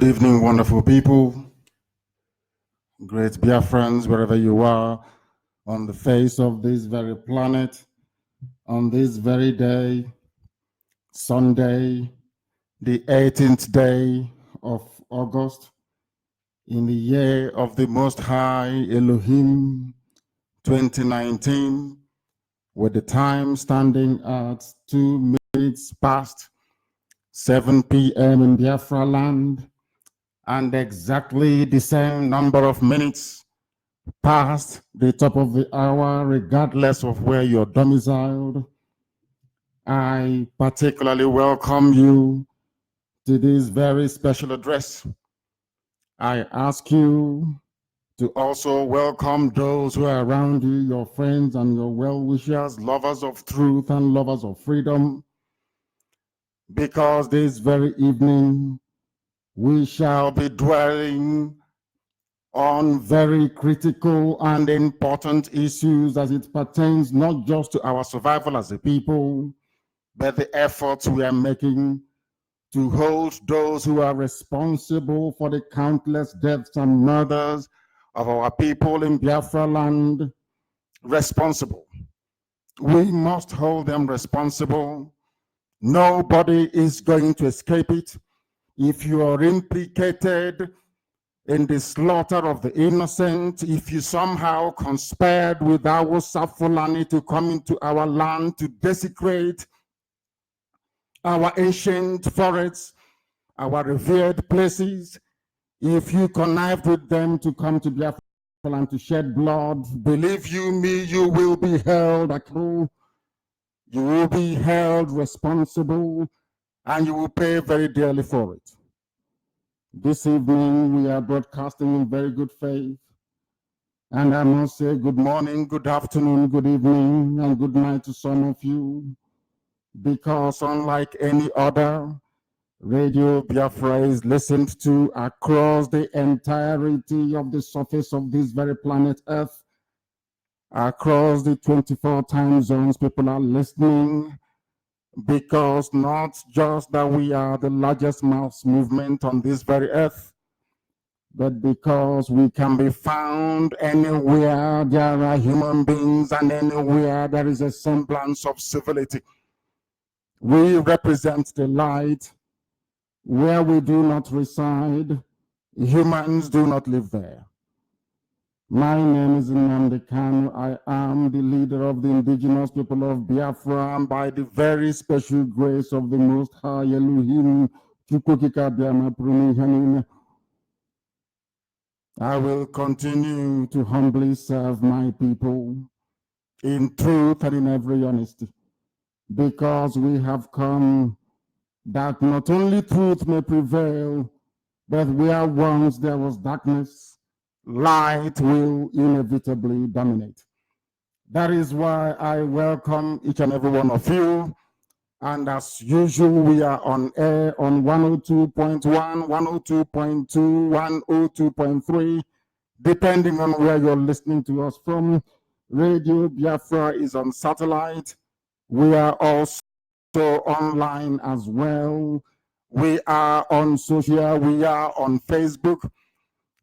Good evening, wonderful people, great Biafrans, wherever you are on the face of this very planet, on this very day, Sunday, the 18th day of August, in the year of the Most High Elohim 2019, with the time standing at 2 minutes past 7 p.m. in Biafra land, and exactly the same number of minutes past the top of the hour, regardless of where you're domiciled. I particularly welcome you to this very special address. I ask you to also welcome those who are around you, your friends and your well-wishers, lovers of truth and lovers of freedom, because this very evening we shall be dwelling on very critical and important issues as it pertains not just to our survival as a people, but the efforts we are making to hold those who are responsible for the countless deaths and murders of our people in Biafra land responsible. We must hold them responsible. Nobody is going to escape it. If you are implicated in the slaughter of the innocent, if you somehow conspired with our Fulani to come into our land to desecrate our ancient forests, our revered places, if you connived with them to come to Biafra land to shed blood, believe you me, you will be held accountable, you will be held responsible, and you will pay very dearly for it. This evening, we are broadcasting in very good faith. And I must say good morning, good afternoon, good evening, and good night to some of you. Because unlike any other, Radio Biafra is listened to across the entirety of the surface of this very planet Earth. Across the 24 time zones, people are listening. Because not just that we are the largest mass movement on this very earth, but because we can be found anywhere there are human beings and anywhere there is a semblance of civility. We represent the light. Where we do not reside, humans do not live there. My name is Nnamdi Kanu. I am the leader of the indigenous people of Biafra, and by the very special grace of the Most High Elohim, I will continue to humbly serve my people in truth and in every honesty, because we have come that not only truth may prevail, but where once there was darkness, light will inevitably dominate. That is why I welcome each and every one of you. And as usual, we are on air on 102.1, 102.2, 102.3, depending on where you're listening to us from. Radio Biafra is on satellite. We are also online as well. We are on social, we are on Facebook.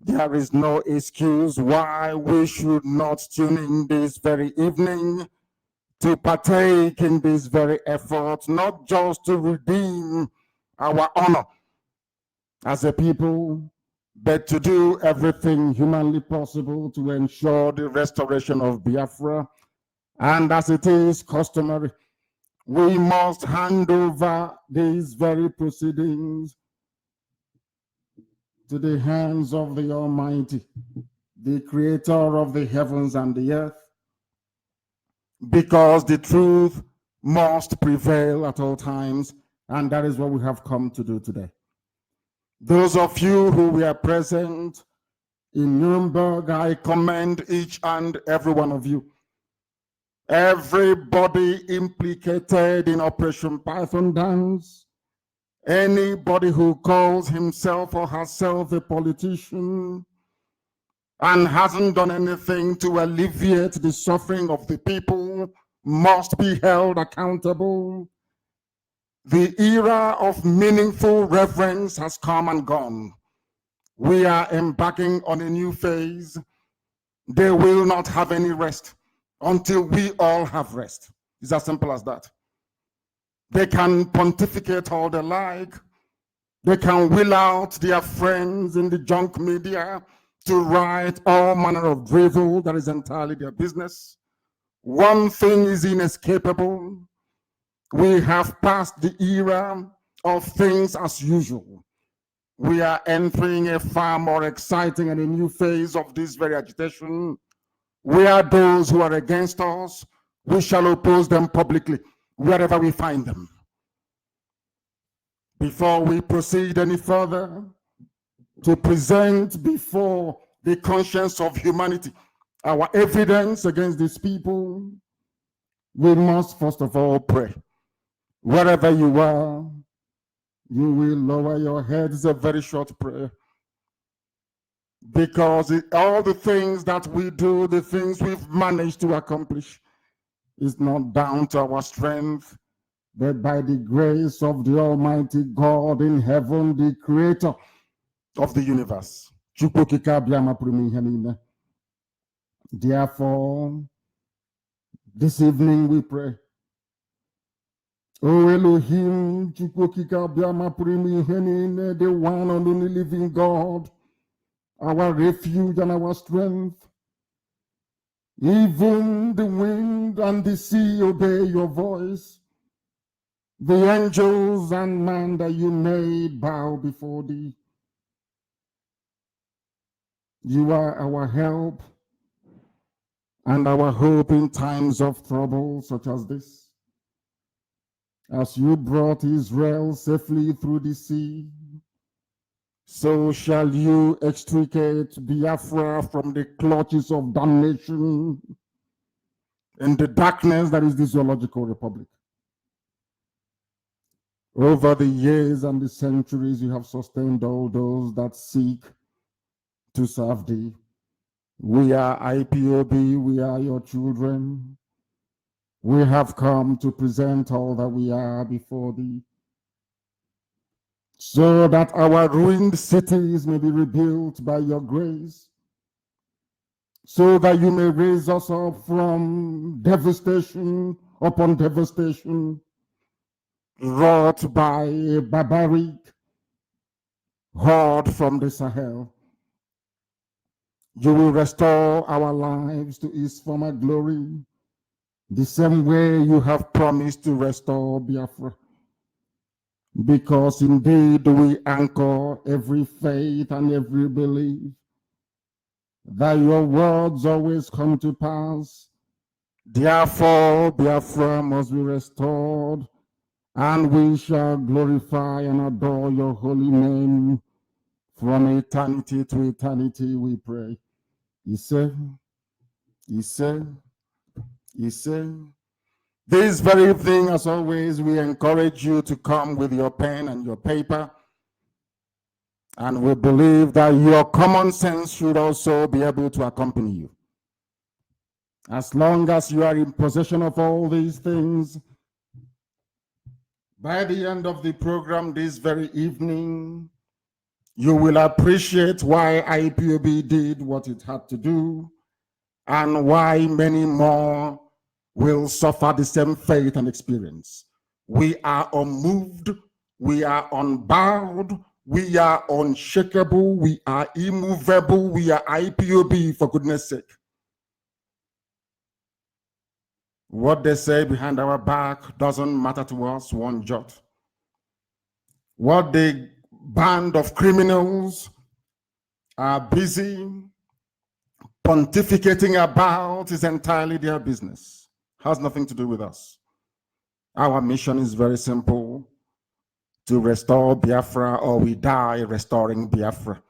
There is no excuse why we should not tune in this very evening to partake in this very effort, not just to redeem our honor as a people, but to do everything humanly possible to ensure the restoration of Biafra. And as it is customary, we must hand over these very proceedings to the hands of the Almighty, the creator of the heavens and the earth, because the truth must prevail at all times, and that is what we have come to do today. Those of you who were present in Nuremberg, I commend each and every one of you. Everybody implicated in Operation Python Dance, anybody who calls himself or herself a politician and hasn't done anything to alleviate the suffering of the people must be held accountable. The era of meaningful reverence has come and gone. We are embarking on a new phase. They will not have any rest until we all have rest. It's as simple as that. They can pontificate all they like. They can wheel out their friends in the junk media to write all manner of drivel that is entirely their business. One thing is inescapable. We have passed the era of things as usual. We are entering a far more exciting and a new phase of this very agitation. We are those who are against us. We shall oppose them publicly wherever we find them. Before we proceed any further, to present before the conscience of humanity our evidence against these people, we must first of all pray. Wherever you are, you will lower your head. It's a very short prayer. Because all the things that we do, the things we've managed to accomplish, is not down to our strength, but by the grace of the Almighty God in heaven, the creator of the universe. Therefore, this evening we pray. O Elohim, the one and only living God, our refuge and our strength. Even the wind and the sea obey your voice. The angels and man that you made bow before thee. You are our help and our hope in times of trouble such as this. As you brought Israel safely through the sea, so shall you extricate Biafra from the clutches of damnation in the darkness that is the zoological republic. Over the years and the centuries, you have sustained all those that seek to serve thee. We are IPOB, we are your children. We have come to present all that we are before thee, so that our ruined cities may be rebuilt by your grace, so that you may raise us up from devastation upon devastation, wrought by a barbaric horde from the Sahel. You will restore our lives to its former glory, the same way you have promised to restore Biafra. Because indeed we anchor every faith and every belief that your words always come to pass. Therefore, Biafra must be restored, and we shall glorify and adore your holy name from eternity to eternity, we pray. He said, this very thing, as always, we encourage you to come with your pen and your paper. And we believe that your common sense should also be able to accompany you. As long as you are in possession of all these things, by the end of the program this very evening, you will appreciate why IPOB did what it had to do, and why many more will suffer the same fate and experience. We are unmoved, we are unbowed, we are unshakable, we are immovable, we are IPOB, for goodness sake. What they say behind our back doesn't matter to us one jot. What the band of criminals are busy pontificating about is entirely their business. Has nothing to do with us. Our mission is very simple: to restore Biafra, or we die restoring Biafra.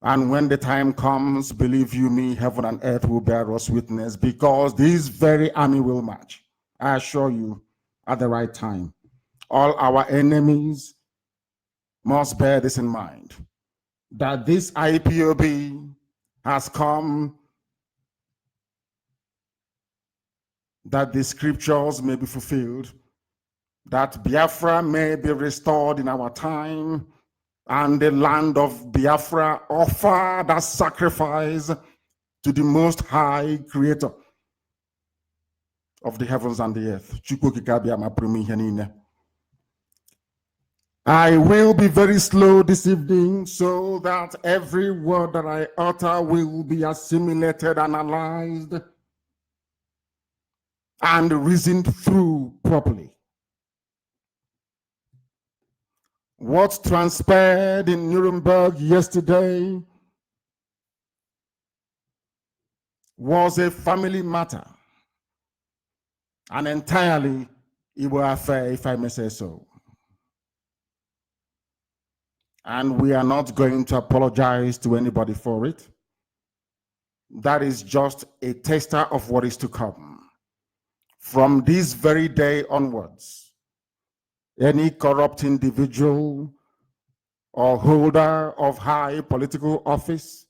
And when the time comes, believe you me, heaven and earth will bear us witness, because this very army will march, I assure you, at the right time. All our enemies must bear this in mind, that this IPOB has come that the scriptures may be fulfilled, that Biafra may be restored in our time, and the land of Biafra offer that sacrifice to the Most High Creator of the heavens and the earth. I will be very slow this evening so that every word that I utter will be assimilated, analyzed, and reasoned through properly. What transpired in Nuremberg yesterday was a family matter, an entirely Igbo affair, if I may say so. And we are not going to apologize to anybody for it. That is just a taster of what is to come. From this very day onwards, any corrupt individual or holder of high political office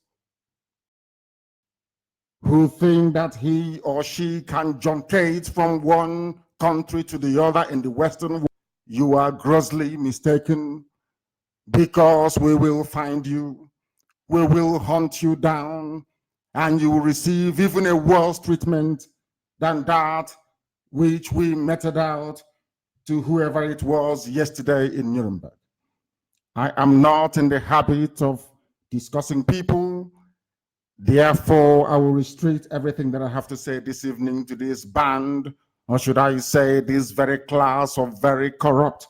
who think that he or she can junkate from one country to the other in the Western world, you are grossly mistaken, because we will find you, we will hunt you down, and you will receive even a worse treatment than that which we meted out to whoever it was yesterday in Nuremberg. I am not in the habit of discussing people. Therefore, I will restrict everything that I have to say this evening to this band, or should I say this very class of very corrupt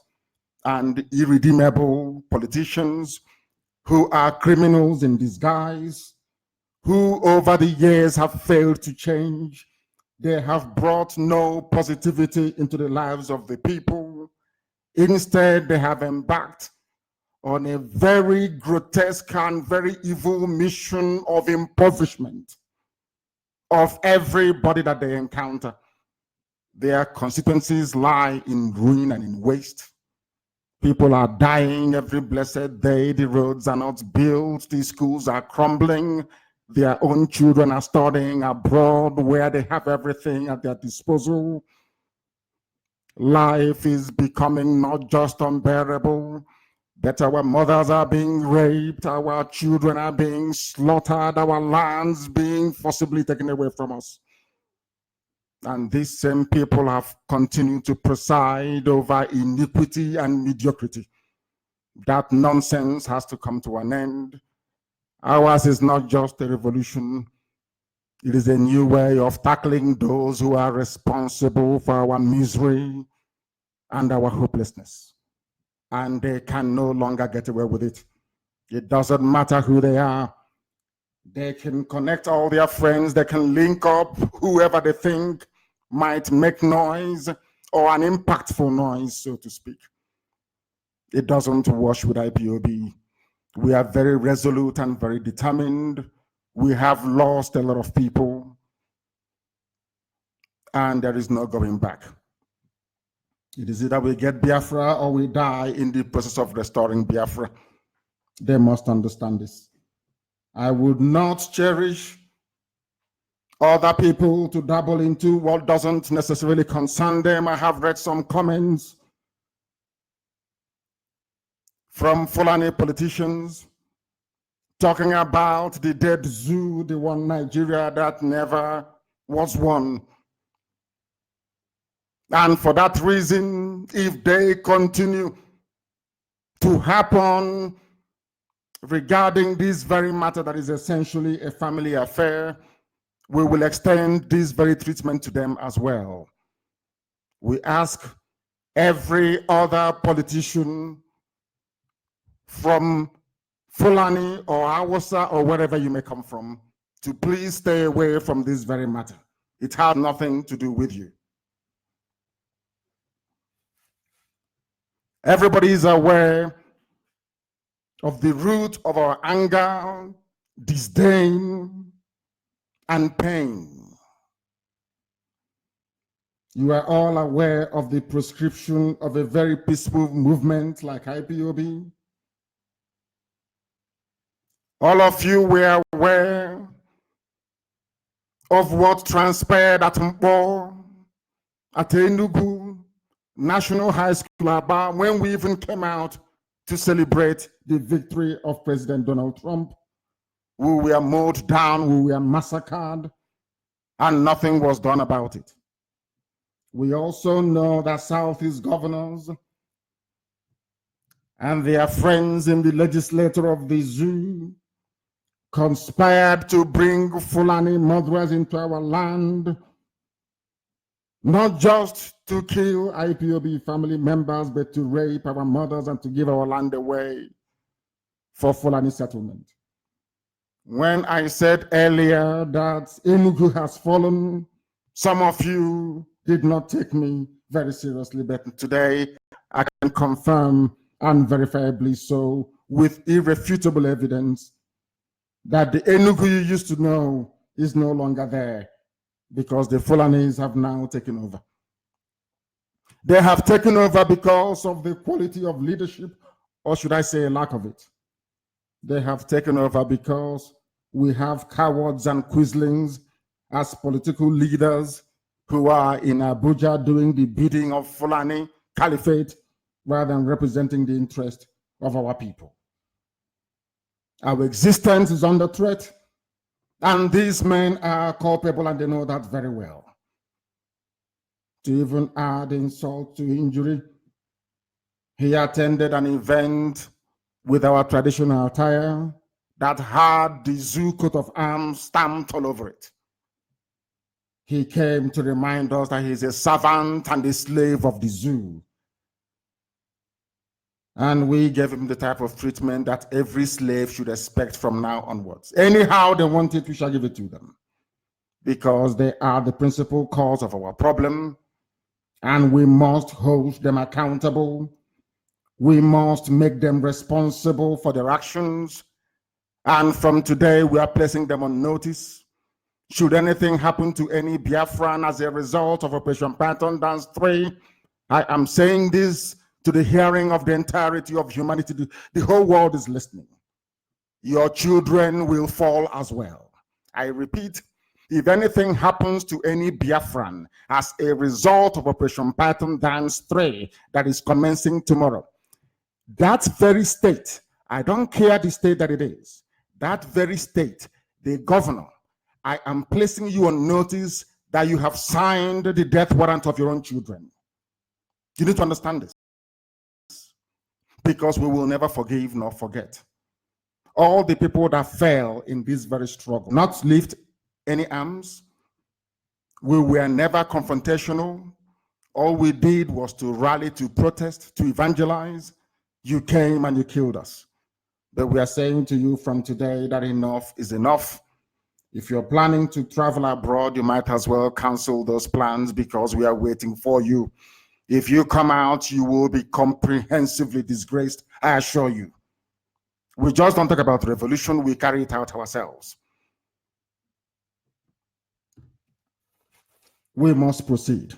and irredeemable politicians who are criminals in disguise, who over the years have failed to change. They have brought no positivity into the lives of the people. Instead, they have embarked on a very grotesque and very evil mission of impoverishment of everybody that they encounter. Their constituencies lie in ruin and in waste. People are dying every blessed day. The roads are not built. The schools are crumbling. Their own children are studying abroad where they have everything at their disposal. Life is becoming not just unbearable, but our mothers are being raped, our children are being slaughtered, our lands being forcibly taken away from us. And these same people have continued to preside over iniquity and mediocrity. That nonsense has to come to an end. Ours is not just a revolution. It is a new way of tackling those who are responsible for our misery and our hopelessness. And they can no longer get away with it. It doesn't matter who they are. They can connect all their friends. They can link up whoever they think might make noise or an impactful noise, so to speak. It doesn't wash with IPOB. We are very resolute and very determined. We have lost a lot of people, and there is no going back. It is either we get Biafra or we die in the process of restoring Biafra. They must understand this. I would not cherish other people to dabble into what doesn't necessarily concern them. I have read some comments from Fulani politicians talking about the dead zoo, the one Nigeria that never was one. And for that reason, if they continue to happen regarding this very matter that is essentially a family affair, we will extend this very treatment to them as well. We ask every other politician from Fulani or Hausa or wherever you may come from to please stay away from this very matter. It has nothing to do with you. Everybody is aware of the root of our anger, disdain, and pain. You are all aware of the proscription of a very peaceful movement like IPOB. All of you were aware of what transpired at Mpo, at Enugu, National High School Aba, when we even came out to celebrate the victory of President Donald Trump, who were mowed down, who were massacred, and nothing was done about it. We also know that Southeast governors and their friends in the legislature of the zoo conspired to bring Fulani murderers into our land, not just to kill IPOB family members, but to rape our mothers and to give our land away for Fulani settlement. When I said earlier that Enugu has fallen, some of you did not take me very seriously, but today I can confirm, and verifiably so, with irrefutable evidence, that the Enugu you used to know is no longer there, because the Fulanis have now taken over. They have taken over because of the quality of leadership, or should I say a lack of it. They have taken over because we have cowards and quislings as political leaders who are in Abuja doing the bidding of Fulani Caliphate rather than representing the interest of our people. Our existence is under threat, and these men are culpable, and they know that very well. To even add insult to injury, he attended an event with our traditional attire that had the zoo coat of arms stamped all over it. He came to remind us that he's a servant and a slave of the zoo. And we gave him the type of treatment that every slave should expect from now onwards. Anyhow they want it, we shall give it to them, because they are the principal cause of our problem, and we must hold them accountable. We must make them responsible for their actions. And from today, we are placing them on notice. Should anything happen to any Biafran as a result of Operation Python Dance 3, I am saying this to the hearing of the entirety of humanity. The whole world is listening. Your children will fall as well. I repeat, if anything happens to any Biafran as a result of Operation Python Dance 3 that is commencing tomorrow, that very state, I don't care the state that it is, that very state, the governor, I am placing you on notice that you have signed the death warrant of your own children. You need to understand this, because we will never forgive nor forget. All the people that fell in this very struggle, not lift any arms, we were never confrontational. All we did was to rally, to protest, to evangelize. You came and you killed us. But we are saying to you from today that enough is enough. If you're planning to travel abroad, you might as well cancel those plans, because we are waiting for you. If you come out, you will be comprehensively disgraced, I assure you. We just don't talk about revolution, we carry it out ourselves. We must proceed.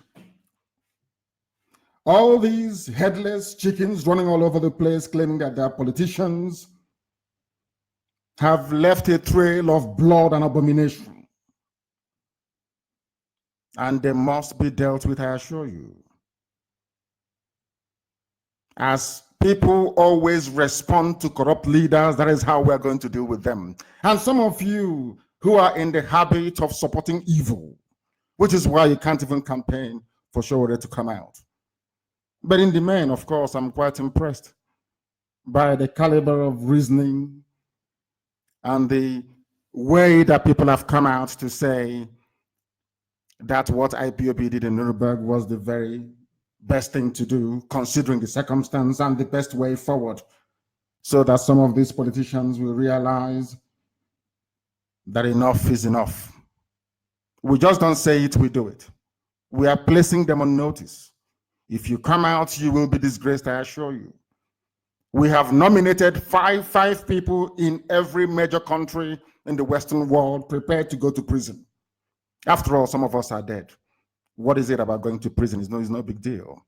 All these headless chickens running all over the place claiming that they're politicians have left a trail of blood and abomination. And they must be dealt with, I assure you. As people always respond to corrupt leaders, that is how we're going to deal with them. And some of you who are in the habit of supporting evil, which is why you can't even campaign for Showore to come out. But in the main, of course, I'm quite impressed by the caliber of reasoning and the way that people have come out to say that what IPOB did in Nuremberg was the very best thing to do, considering the circumstance, and the best way forward, so that some of these politicians will realize that enough is enough. We just don't say it, we do it. We are placing them on notice. If you come out, you will be disgraced, I assure you. We have nominated five people in every major country in the Western world prepared to go to prison. After all, some of us are dead. What is it about going to prison? It's no big deal.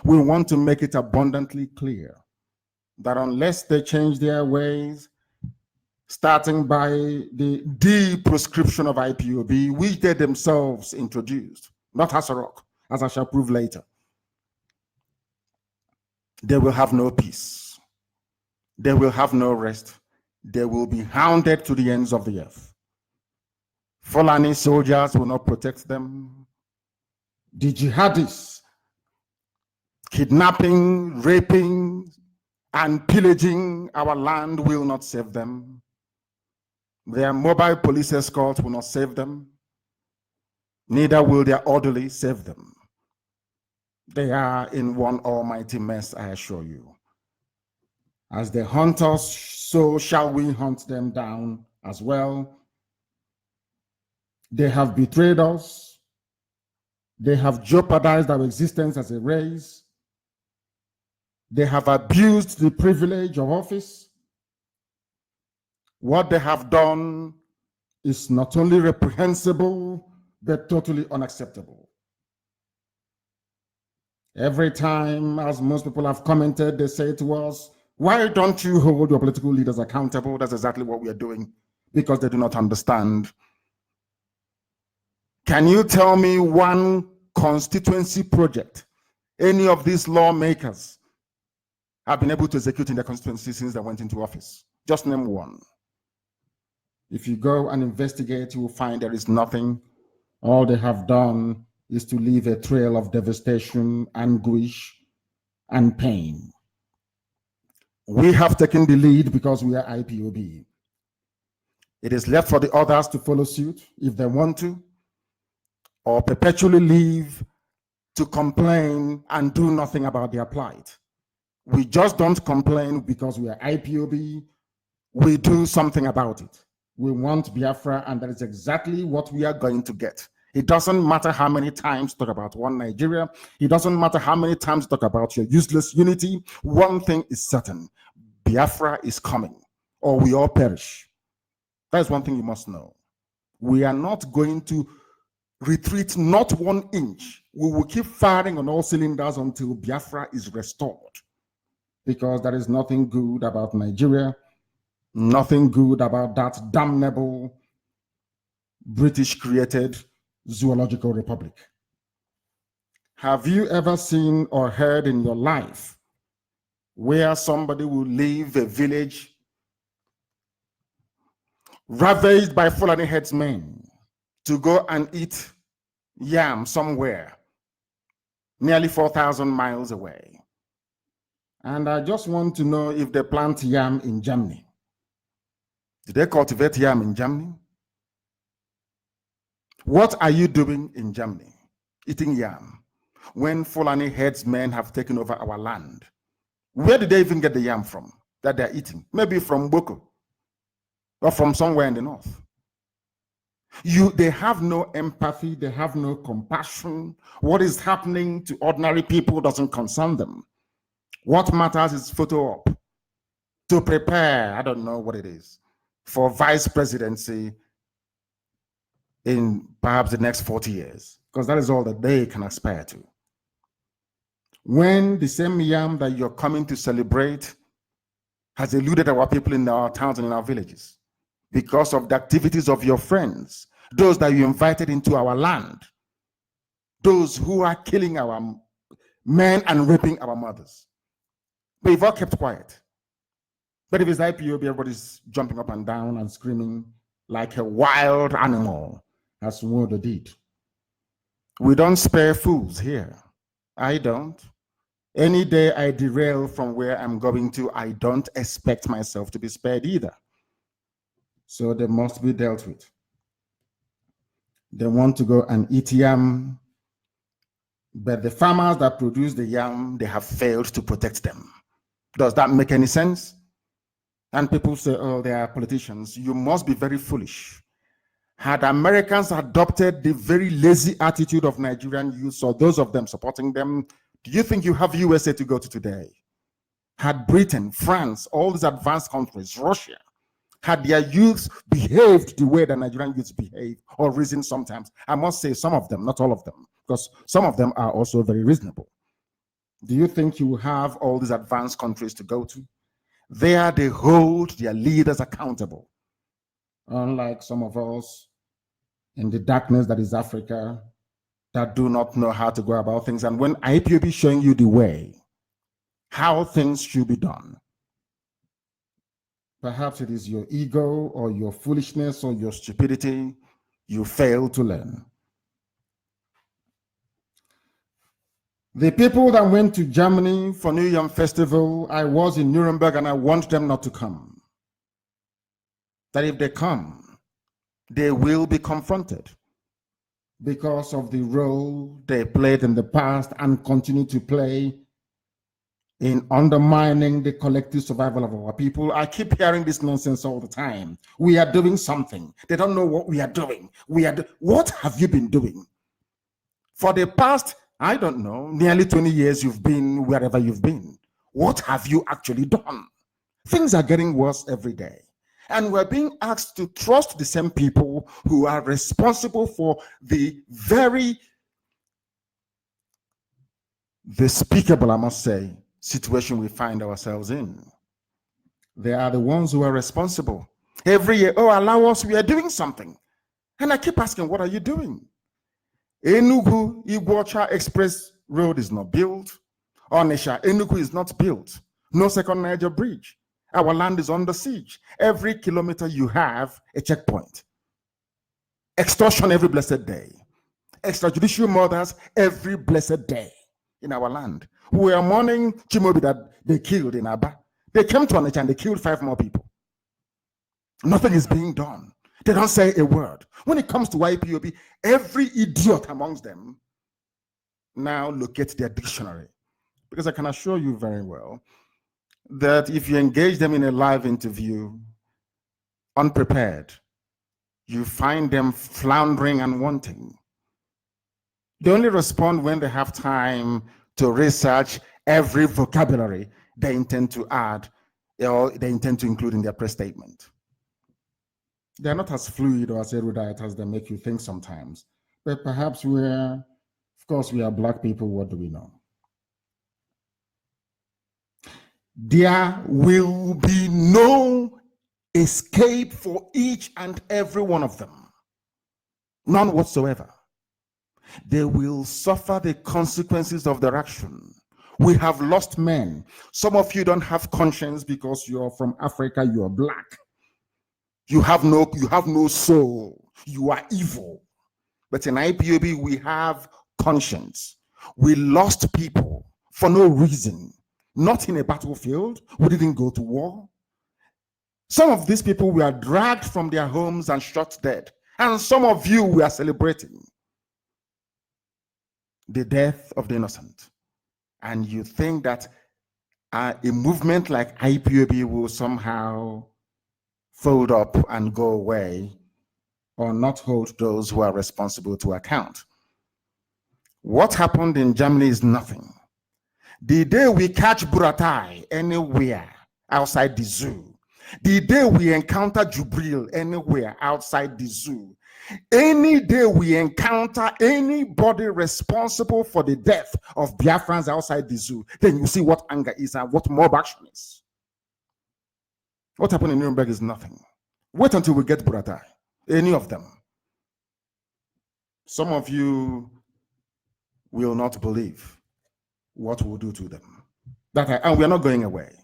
We want to make it abundantly clear that unless they change their ways, starting by the de-proscription of IPOB, which they themselves introduced, not Hasarok, as I shall prove later, they will have no peace. They will have no rest. They will be hounded to the ends of the earth. Fulani soldiers will not protect them. The jihadists, kidnapping, raping, and pillaging our land will not save them. Their mobile police escort will not save them. Neither will their orderly save them. They are in one almighty mess, I assure you. As they hunt us, so shall we hunt them down as well. They have betrayed us. They have jeopardized our existence as a race. They have abused the privilege of office. What they have done is not only reprehensible, but totally unacceptable. Every time, as most people have commented, they say to us, why don't you hold your political leaders accountable? That's exactly what we are doing, because they do not understand. Can you tell me one constituency project any of these lawmakers have been able to execute in their constituency since they went into office? Just name one. If you go and investigate, you will find there is nothing. All they have done is to leave a trail of devastation, anguish, and pain. We have taken the lead because we are IPOB. It is left for the others to follow suit if they want to, or perpetually live to complain and do nothing about their plight. We just don't complain because we are IPOB. We do something about it. We want Biafra, and that is exactly what we are going to get. It doesn't matter how many times talk about one Nigeria. It doesn't matter how many times talk about your useless unity. One thing is certain: Biafra is coming, or we all perish. That is one thing you must know. We are not going to retreat not 1 inch. We will keep firing on all cylinders until Biafra is restored, because there is nothing good about Nigeria, nothing good about that damnable British-created zoological republic. Have you ever seen or heard in your life where somebody will leave a village ravaged by Fulani headsmen to go and eat yam somewhere nearly 4,000 miles away? And I just want to know if they plant yam in Germany. Do they cultivate yam in Germany? What are you doing in Germany, eating yam, when Fulani headsmen have taken over our land? Where did they even get the yam from that they're eating? Maybe from Boko or from somewhere in the north. They have no empathy, they have no compassion. What is happening to ordinary people doesn't concern them. What matters is photo op to prepare, I don't know what it is, for vice presidency in perhaps the next 40 years, because that is all that they can aspire to. When the same yam that you're coming to celebrate has eluded our people in our towns and in our villages because of the activities of your friends, those that you invited into our land, those who are killing our men and raping our mothers. But you've all kept quiet. But if it's IPOB, everybody's jumping up and down and screaming like a wild animal, as Wodo did. We don't spare fools here. I don't. Any day I derail from where I'm going to, I don't expect myself to be spared either. So they must be dealt with. They want to go and eat yam, but the farmers that produce the yam, they have failed to protect them. Does that make any sense? And people say, oh, they are politicians. You must be very foolish. Had Americans adopted the very lazy attitude of Nigerian youth, or those of them supporting them, do you think you have USA to go to today? Had Britain, France, all these advanced countries, Russia, had their youths behaved the way that Nigerian youths behave or reason sometimes? I must say some of them, not all of them, because some of them are also very reasonable. Do you think you have all these advanced countries to go to? There they hold their leaders accountable. Unlike some of us in the darkness that is Africa, that do not know how to go about things. And when IPOB is showing you the way, how things should be done, Perhaps it is your ego or your foolishness or your stupidity you fail to learn. The people that went to Germany for New Yam Festival, I was in Nuremberg and I want them not to come. That if they come, they will be confronted because of the role they played in the past and continue to play in undermining the collective survival of our people. I keep hearing this nonsense all the time. We are doing something. They don't know what we are doing. What have you been doing? For the past, I don't know, nearly 20 years you've been wherever you've been. What have you actually done? Things are getting worse every day. And we're being asked to trust the same people who are responsible for the very despicable, I must say, situation we find ourselves in. They are the ones who are responsible. Every year, oh, allow us, we are doing something. And I keep asking, what are you doing? Enugu Iguacha Express Road is not built. Onisha, Enugu is not built. No second Niger bridge. Our land is under siege. Every kilometer you have a checkpoint. Extortion every blessed day. Extrajudicial murders every blessed day in our land. We are mourning Chimobi that they killed in Aba. They came to Onitsha and they killed 5 more people. Nothing is being done. They don't say a word. When it comes to YPOB, every idiot amongst them now locate their dictionary. Because I can assure you very well that if you engage them in a live interview, unprepared, you find them floundering and wanting. They only respond when they have time to research every vocabulary they intend to add or they intend to include in their press statement. They're not as fluid or as erudite as they make you think sometimes. But perhaps of course, we are Black people. What do we know? There will be no escape for each and every one of them. None whatsoever. They will suffer the consequences of their action. We have lost men. Some of you don't have conscience because you're from Africa, you're Black. You have no soul. You are evil. But in IPOB, we have conscience. We lost people for no reason. Not in a battlefield. We didn't go to war. Some of these people were dragged from their homes and shot dead. And some of you were celebrating the death of the innocent. And you think that a movement like IPOB will somehow fold up and go away or not hold those who are responsible to account. What happened in Germany is nothing. The day we catch Buratai anywhere outside the zoo, the day we encounter Jubril anywhere outside the zoo, any day we encounter anybody responsible for the death of Biafrans outside the zoo, then you see what anger is and what mob action is. What happened in Nuremberg is nothing. Wait until we get Buratai, any of them. Some of you will not believe what we'll do to them. And we're not going away.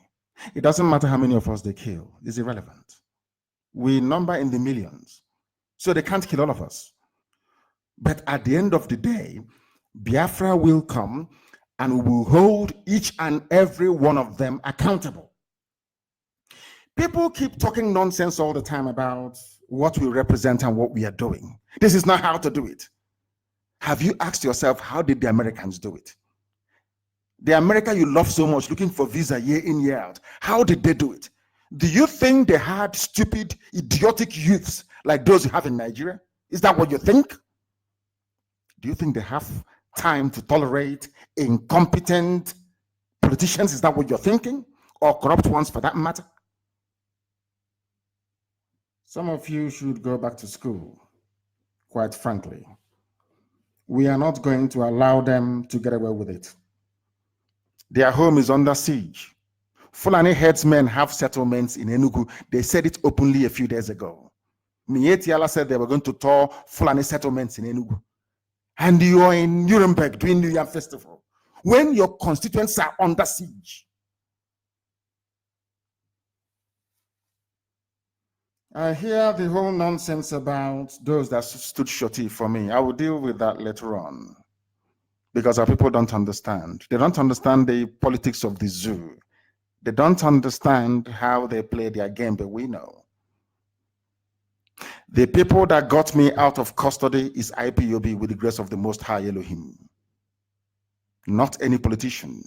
It doesn't matter how many of us they kill. It's irrelevant. We number in the millions. So they can't kill all of us. But at the end of the day, Biafra will come and we will hold each and every one of them accountable. People keep talking nonsense all the time about what we represent and what we are doing. This is not how to do it. Have you asked yourself, how did the Americans do it? The America you love so much, looking for visa year in, year out, how did they do it? Do you think they had stupid, idiotic youths like those you have in Nigeria? Is that what you think? Do you think they have time to tolerate incompetent politicians? Is that what you're thinking? Or corrupt ones for that matter? Some of you should go back to school, quite frankly. We are not going to allow them to get away with it. Their home is under siege. Fulani headsmen have settlements in Enugu. They said it openly a few days ago. Mietiala said they were going to tour Fulani settlements in Enugu. And you are in Nuremberg doing New Year Festival when your constituents are under siege. I hear the whole nonsense about those that stood shorty for me. I will deal with that later on because our people don't understand. They don't understand the politics of the zoo. They don't understand how they play their game, but we know. The people that got me out of custody is IPOB with the grace of the Most High Elohim, not any politician.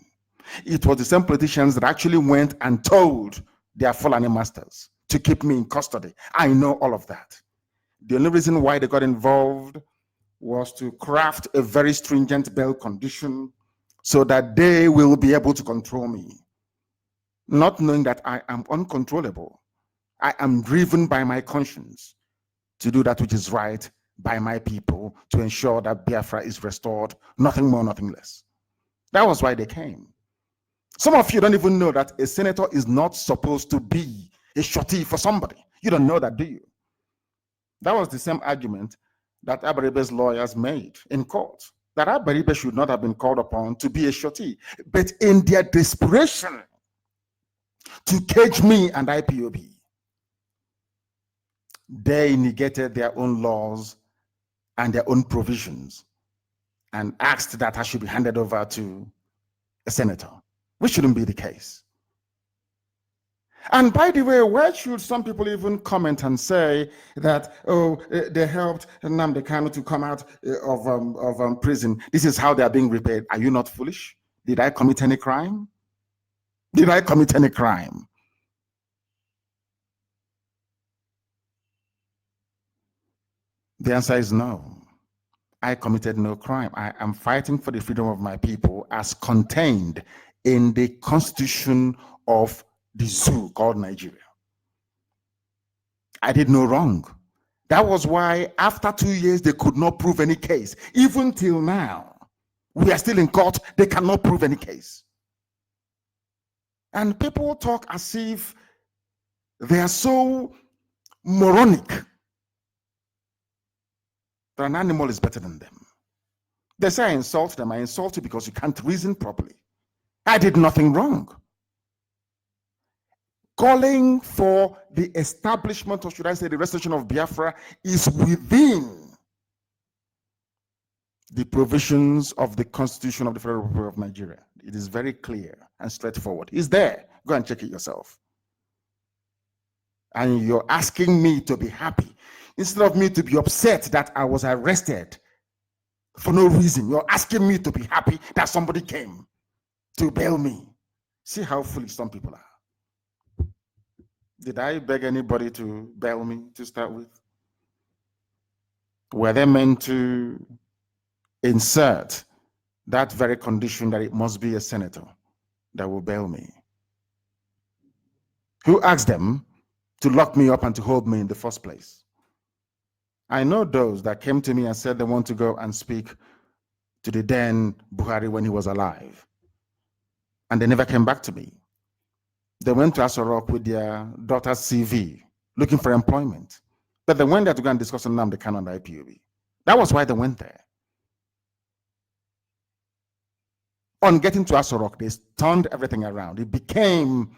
It was the same politicians that actually went and told their Fulani masters to keep me in custody. I know all of that. The only reason why they got involved was to craft a very stringent bail condition so that they will be able to control me, not knowing that I am uncontrollable. I am driven by my conscience to do that which is right by my people, to ensure that Biafra is restored, nothing more, nothing less. That was why they came. Some of you don't even know that a senator is not supposed to be a shorty for somebody. You don't know that, do you? That was the same argument that Abaribe's lawyers made in court, that Abaribe should not have been called upon to be a shorty. But in their desperation to cage me and IPOB, they negated their own laws and their own provisions and asked that I should be handed over to a senator, which shouldn't be the case. And by the way, why should some people even comment and say that, oh, they helped Nnamdi Kanu to come out of prison? This is how they are being repaid. Are you not foolish? Did I commit any crime? Did I commit any crime? The answer is no. I committed no crime. I am fighting for the freedom of my people as contained in the constitution of the zoo called Nigeria. I did no wrong. That was why after 2 years, they could not prove any case. Even till now, we are still in court. They cannot prove any case. And people talk as if they are so moronic that an animal is better than them. They say I insult them. I insult you because you can't reason properly. I did nothing wrong. Calling for the establishment, or should I say the restoration of Biafra, is within the provisions of the Constitution of the Federal Republic of Nigeria. It is very clear and straightforward. It's there. Go and check it yourself. And you're asking me to be happy instead of me to be upset that I was arrested for no reason. You're asking me to be happy that somebody came to bail me. See how foolish some people are. Did I beg anybody to bail me to start with? Were they meant to insert that very condition that it must be a senator that will bail me? Who asked them to lock me up and to hold me in the first place? I know those that came to me and said they want to go and speak to the then Buhari when he was alive. And they never came back to me. They went to Aso Rock with their daughter's CV, looking for employment. But they went there to go and discuss Nnamdi Kanu and IPOB. That was why they went there. On getting to Aso Rock, they turned everything around. It became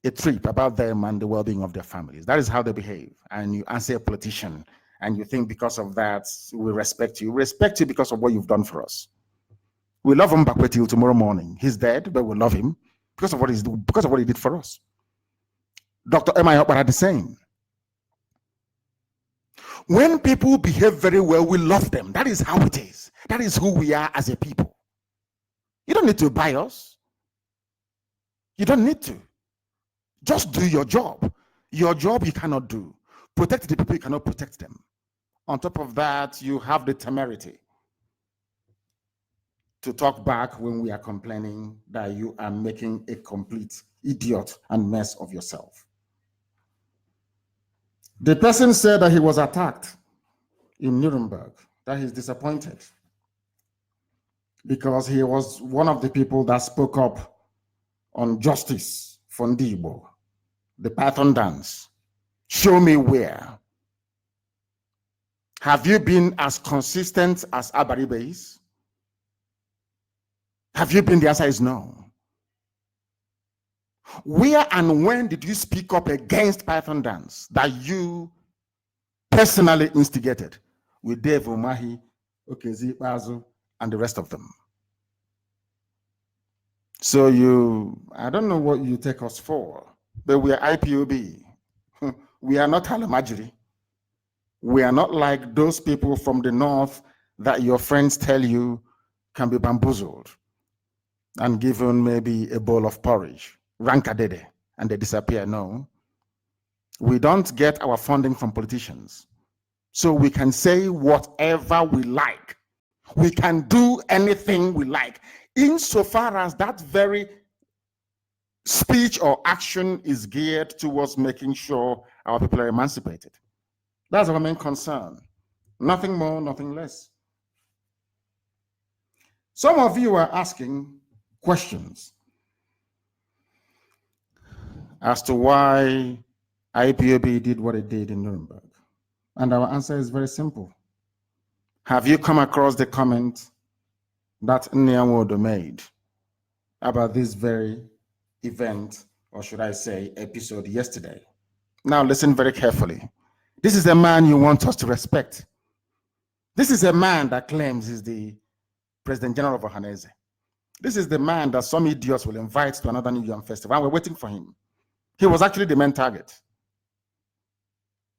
a trip about them and the well-being of their families. That is how they behave. And you answer a politician, and you think because of that, we respect you. We respect you because of what you've done for us. We love him back till tomorrow morning. He's dead, but we love him because of what he did for us. Dr. M.I. Okpara the same. When people behave very well, we love them. That is how it is. That is who we are as a people. You don't need to buy us. You don't need to. Just do your job. Your job you cannot do. Protect the people, you cannot protect them. On top of that, you have the temerity to talk back when we are complaining that you are making a complete idiot and mess of yourself. The person said that he was attacked in Nuremberg, that he's disappointed because he was one of the people that spoke up on justice for Ndibo, the Python dance. Show me where. Have you been as consistent as Abaribe is? Have you been? The answer is no. Where and when did you speak up against Python dance that you personally instigated with Dave Umahi, Okezi Bazu, and the rest of them? So I don't know what you take us for, but we are IPOB. We are not Halamajiri. We are not like those people from the north that your friends tell you can be bamboozled and given maybe a bowl of porridge, rankadede, and they disappear. No. We don't get our funding from politicians. So we can say whatever we like. We can do anything we like, insofar as that very speech or action is geared towards making sure our people are emancipated. That's our main concern. Nothing more, nothing less. Some of you are asking questions as to why IPOB did what it did in Nuremberg. And our answer is very simple. Have you come across the comment that Nnamdi made about this very event, or should I say episode yesterday? Now listen very carefully. This is a man you want us to respect. This is a man that claims he's the President General of Ohanese. This is the man that some idiots will invite to another New Yam festival, and we're waiting for him. He was actually the main target.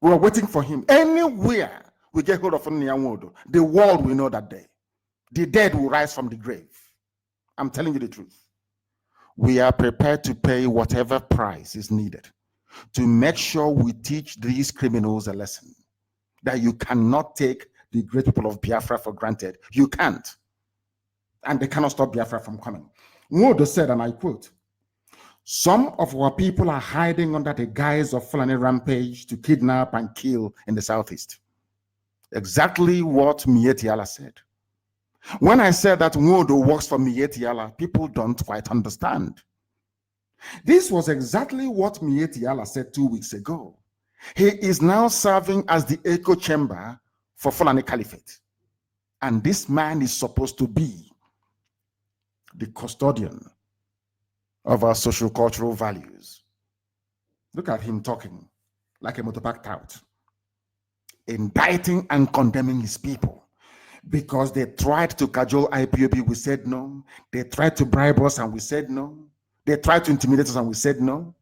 We were waiting for him. Anywhere we get hold of Nnamdi, the world will know that day. The dead will rise from the grave. I'm telling you the truth. We are prepared to pay whatever price is needed to make sure we teach these criminals a lesson that you cannot take the great people of Biafra for granted. You can't. And they cannot stop Biafra from coming. Nwodo said, and I quote, "Some of our people are hiding under the guise of Fulani rampage to kidnap and kill in the southeast." Exactly what Mieti Allah said. When I said that Nwodo works for Mieti Allah, people don't quite understand. This was exactly what Mieti Allah said 2 weeks ago. He is now serving as the echo chamber for Fulani Caliphate. And this man is supposed to be the custodian of our social cultural values. Look at him talking like a motorbike tout, indicting and condemning his people because they tried to cajole IPOB, we said no. They tried to bribe us and we said no. They tried to intimidate us and we said no.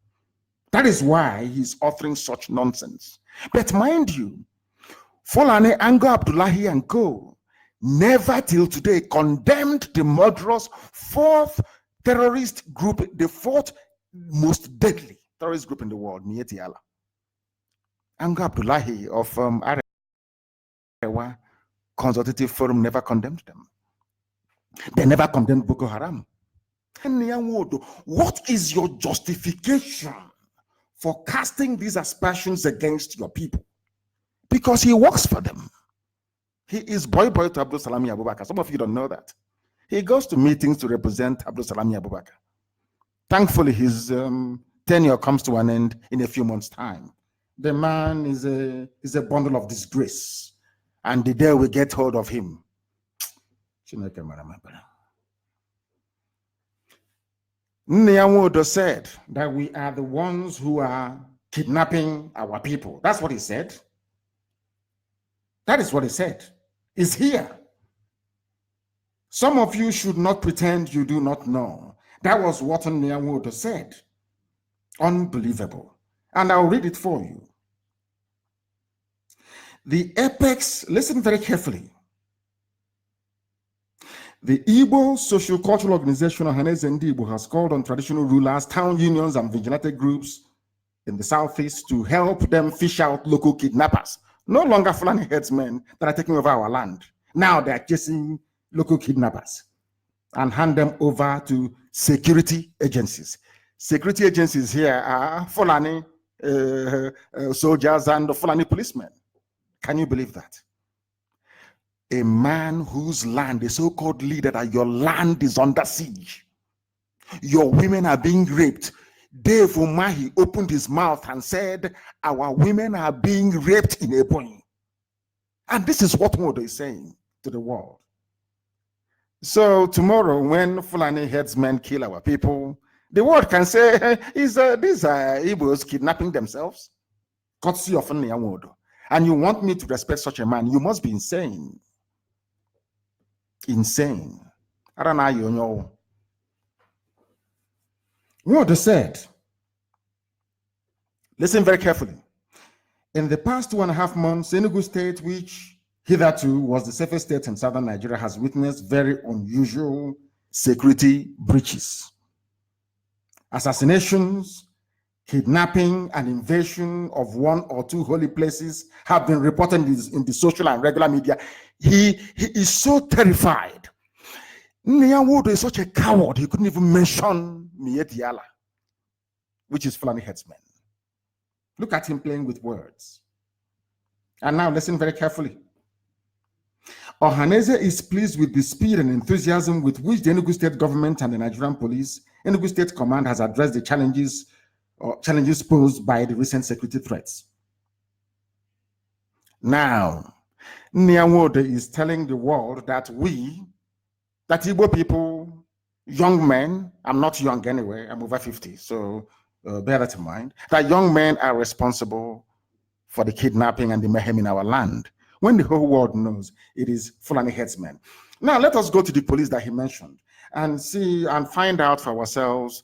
That is why he's offering such nonsense. But mind you, Fulani, Ango Abdullahi and co. never till today condemned the murderous fourth terrorist group, the fourth most deadly terrorist group in the world, Mieti Allah. Ango Abdullahi of Arewa Consultative Forum never condemned them. They never condemned Boko Haram. What is your justification for casting these aspersions against your people? Because he works for them. He is boy to Abdul Salami Abubakar. Some of you don't know that. He goes to meetings to represent Abdul Salami Abubakar. Thankfully, his tenure comes to an end in a few months' time. The man is a bundle of disgrace. And the day we get hold of him, Nnamdi said that we are the ones who are kidnapping our people. That's what he said. That is what he said. It's here. Some of you should not pretend you do not know. That was what Nnamdi said. Unbelievable. And I'll read it for you. The apex, listen very carefully. The Igbo Social Cultural Organization Ohanese Igbo has called on traditional rulers, town unions, and vigilante groups in the southeast to help them fish out local kidnappers. No longer Fulani headsmen that are taking over our land. Now they are chasing local kidnappers and hand them over to security agencies. Security agencies here are Fulani soldiers and Fulani policemen. Can you believe that? A man whose land, a so-called leader, that your land is under siege. Your women are being raped. Dave Umahi opened his mouth and said, our women are being raped in Ebonyi. And this is what Modo is saying to the world. So tomorrow, when Fulani headsmen kill our people The world can say, these are Igbos kidnapping themselves? Courtesy of Nnamdi. And you want me to respect such a man? You must be insane. Insane. I don't know, you know. What they said. Listen very carefully. In the past 2.5 months, Enugu State, which hitherto was the safest state in southern Nigeria, has witnessed very unusual security breaches. Assassinations, kidnapping, and invasion of 1 or 2 holy places have been reported in the social and regular media. He is so terrified. Nnamdi is such a coward, he couldn't even mention Mietiala, which is Fulani headsman. Look at him playing with words. And now listen very carefully. Ohaneze is pleased with the speed and enthusiasm with which the Enugu State government and the Nigerian police, Enugu State Command, has addressed the challenges posed by the recent security threats. Now, Nnamdi is telling the world that that Igbo people, young men, I'm not young anyway, I'm over 50, so bear that in mind, that young men are responsible for the kidnapping and the mayhem in our land, when the whole world knows it is Fulani headsmen. Now, let us go to the police that he mentioned and see and find out for ourselves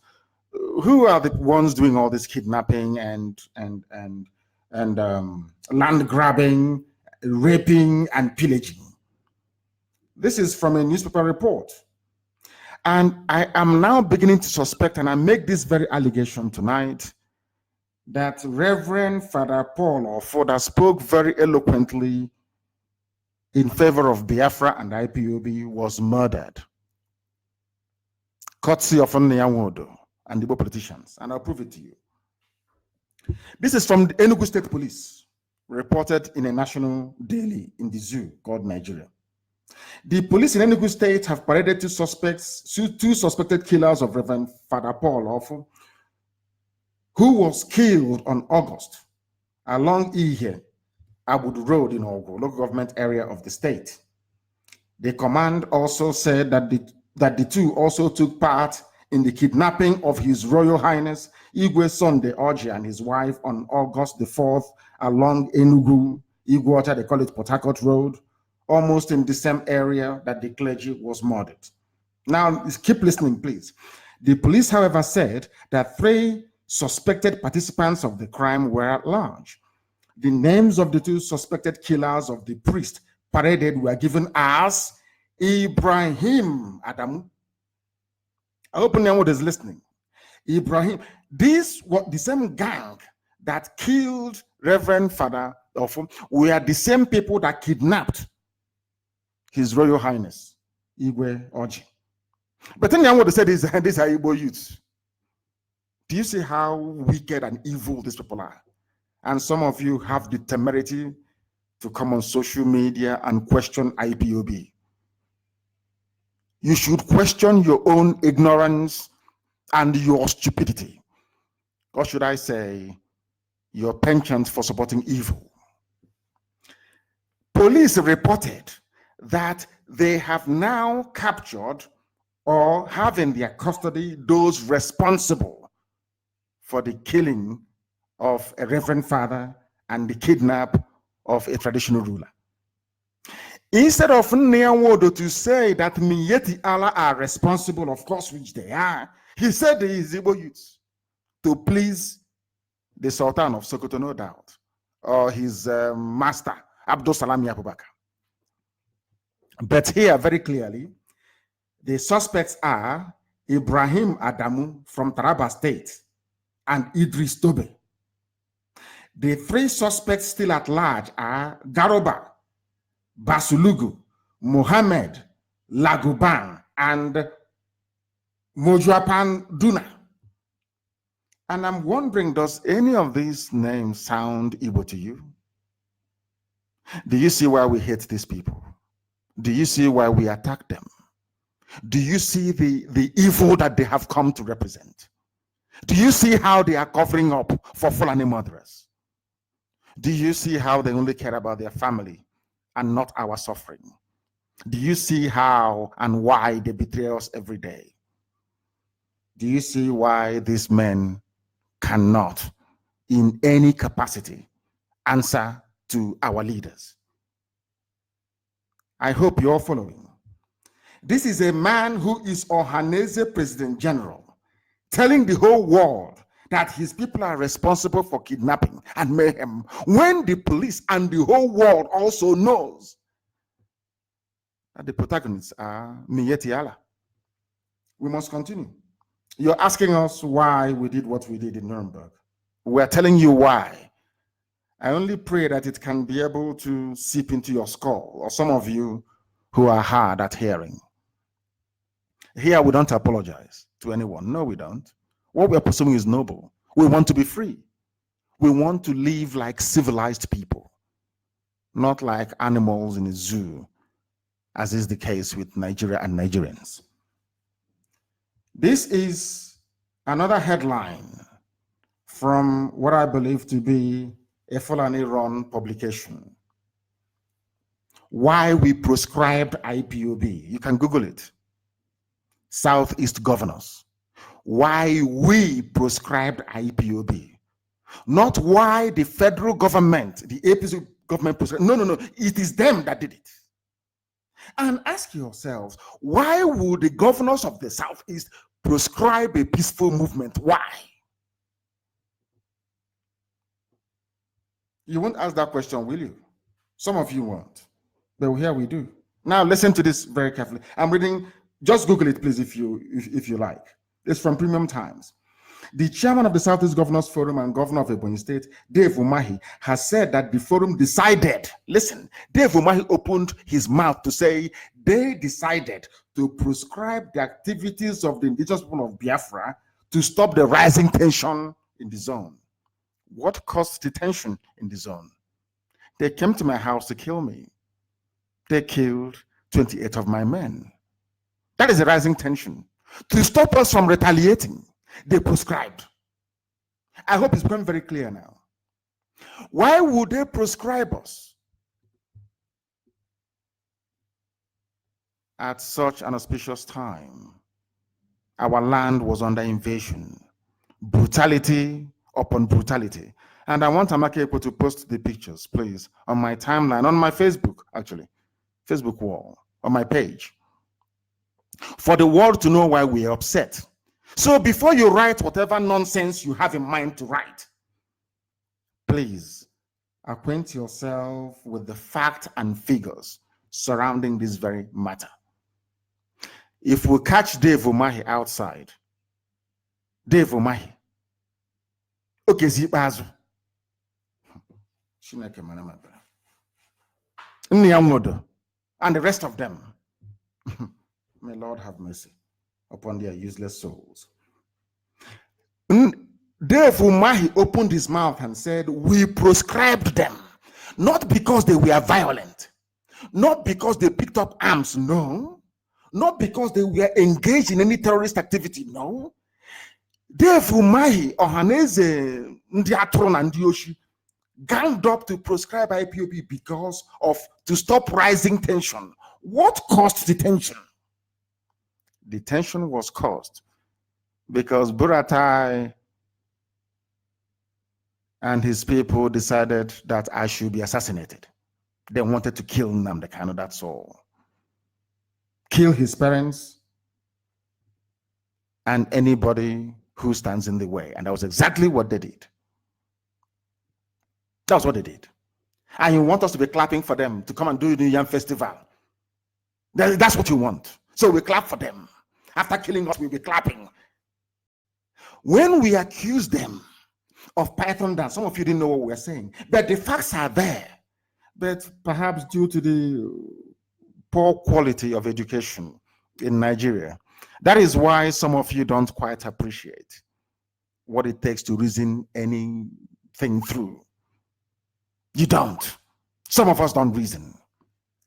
who are the ones doing all this kidnapping and land grabbing, raping, and pillaging. This is from a newspaper report. And I am now beginning to suspect, and I make this very allegation tonight, that Reverend Father Paul Ofoda spoke very eloquently in favor of Biafra and IPOB was murdered. Courtesy of Nnamdi and the Igbo politicians. And I'll prove it to you. This is from the Enugu State Police, reported in a national daily in the zoo called Nigeria. The police in Enugu State have paraded two suspected killers of Reverend Father Paul Ofo, who was killed on August along Ihe, Abudu Road in Ogo, local government area of the state. The command also said that the two also took part in the kidnapping of His Royal Highness Igwe Sunday Orji and his wife on August the 4th along Enugu, Iguota, they call it Port Harcourt Road, almost in the same area that the clergy was murdered. Now, keep listening, please. The police, however, said that 3 suspected participants of the crime were at large. The names of the 2 suspected killers of the priest paraded were given as Ibrahim Adamu. I hope anyone is listening. Ibrahim. This was the same gang that killed Reverend Father Ofo. Were the same people that kidnapped His Royal Highness Igwe Orji. But then what they said is these are Igbo youths. Do you see how wicked and evil these people are? And some of you have the temerity to come on social media and question IPOB. You should question your own ignorance and your stupidity. Or should I say, your penchant for supporting evil. Police reported that they have now captured or have in their custody those responsible for the killing of a reverend father and the kidnap of a traditional ruler. Instead of Nnamdi to say that Mieti Allah are responsible, of course, which they are, he said the Igbo youths to please the Sultan of Sokoto, no doubt, or his master, Abdul Salami Abubakar. But here, very clearly, the suspects are Ibrahim Adamu from Taraba State and Idris Tobe. The 3 suspects still at large are Garoba, Basulugu, Mohammed, Laguban, and Mojuapan Duna. And I'm wondering, does any of these names sound Igbo to you? Do you see why we hate these people? Do you see why we attack them? Do you see the evil that they have come to represent? Do you see how they are covering up for Fulani murderers? Do you see how they only care about their family and not our suffering? Do you see how and why they betray us every day? Do you see why these men cannot, in any capacity, answer to our leaders? I hope you're following. This is a man who is Ohanese President General, telling the whole world that his people are responsible for kidnapping and mayhem, when the police and the whole world also knows that the protagonists are Miyetti Allah. We must continue. You're asking us why we did what we did in Nuremberg. We're telling you why. I only pray that it can be able to seep into your skull, or some of you who are hard at hearing. Here we don't apologize to anyone. No, we don't. What we're pursuing is noble. We want to be free. We want to live like civilized people, not like animals in a zoo, as is the case with Nigeria and Nigerians. This is another headline from what I believe to be a Fulani-run publication. Why we proscribed IPOB. You can Google it. Southeast governors. Why we proscribed IPOB. Not why the federal government, the APC government proscribed. No. It is them that did it. And ask yourselves, why would the governors of the Southeast proscribe a peaceful movement? Why? You won't ask that question, will you? Some of you won't. But here we do. Now listen to this very carefully. I'm reading, just Google it, please, if you like. It's from Premium Times. The chairman of the Southeast Governors Forum and governor of Ebonyi State, Dave Umahi, has said that the forum decided, listen, Dave Umahi opened his mouth to say they decided to prescribe the activities of the indigenous people of Biafra to stop the rising tension in the zone. What caused the tension in the zone? They came to my house to kill me. They killed 28 of my men. That is the rising tension. To stop us from retaliating, they prescribed. I hope it's become very clear now. Why would they prescribe us at such an auspicious time? Our land was under invasion, brutality upon brutality. And I want Amaka to post the pictures, please, on my timeline, on my Facebook, actually, Facebook wall, on my page, for the world to know why we are upset. So before you write whatever nonsense you have in mind to write, please acquaint yourself with the facts and figures surrounding this very matter. If we catch Dave Umahi outside, Dave Umahi, okay, Zibazu, and the rest of them, may Lord have mercy upon their useless souls. Dave Umahi opened his mouth and said, we proscribed them, not because they were violent, not because they picked up arms, no, not because they were engaged in any terrorist activity, no. Dave Umahi, Ohanese, Ndiatron and Dioshi, ganged up to proscribe IPOB because of, to stop rising tension. What caused the tension? The tension was caused because Buratai and his people decided that I should be assassinated. They wanted to kill Nnamdi Kanu, that's all. Kill his parents and anybody who stands in the way. And that was exactly what they did. That's what they did. And you want us to be clapping for them to come and do the Yam Festival. That's what you want. So we clap for them. After killing us, we'll be clapping. When we accuse them of Python dance, some of you didn't know what we were saying, but the facts are there. But perhaps due to the poor quality of education in Nigeria, that is why some of you don't quite appreciate what it takes to reason anything through. You don't. Some of us don't reason.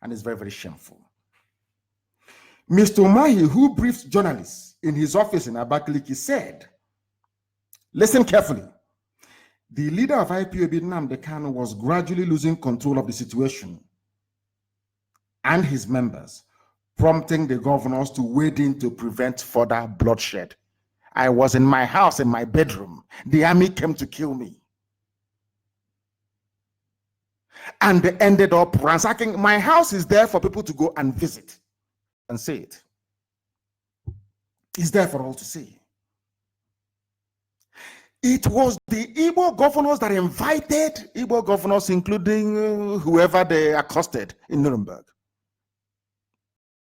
And it's very, very shameful. Mr. Umahi, who briefed journalists in his office in Abakaliki, said, listen carefully, the leader of IPOB, Nnamdi Kanu, was gradually losing control of the situation and his members, prompting the governors to wade in to prevent further bloodshed. I was in my house, in my bedroom. The army came to kill me. And they ended up ransacking. My house is there for people to go and visit and see it. It's there for all to see. It was the Igbo governors that invited Igbo governors, including whoever they accosted in Nuremberg.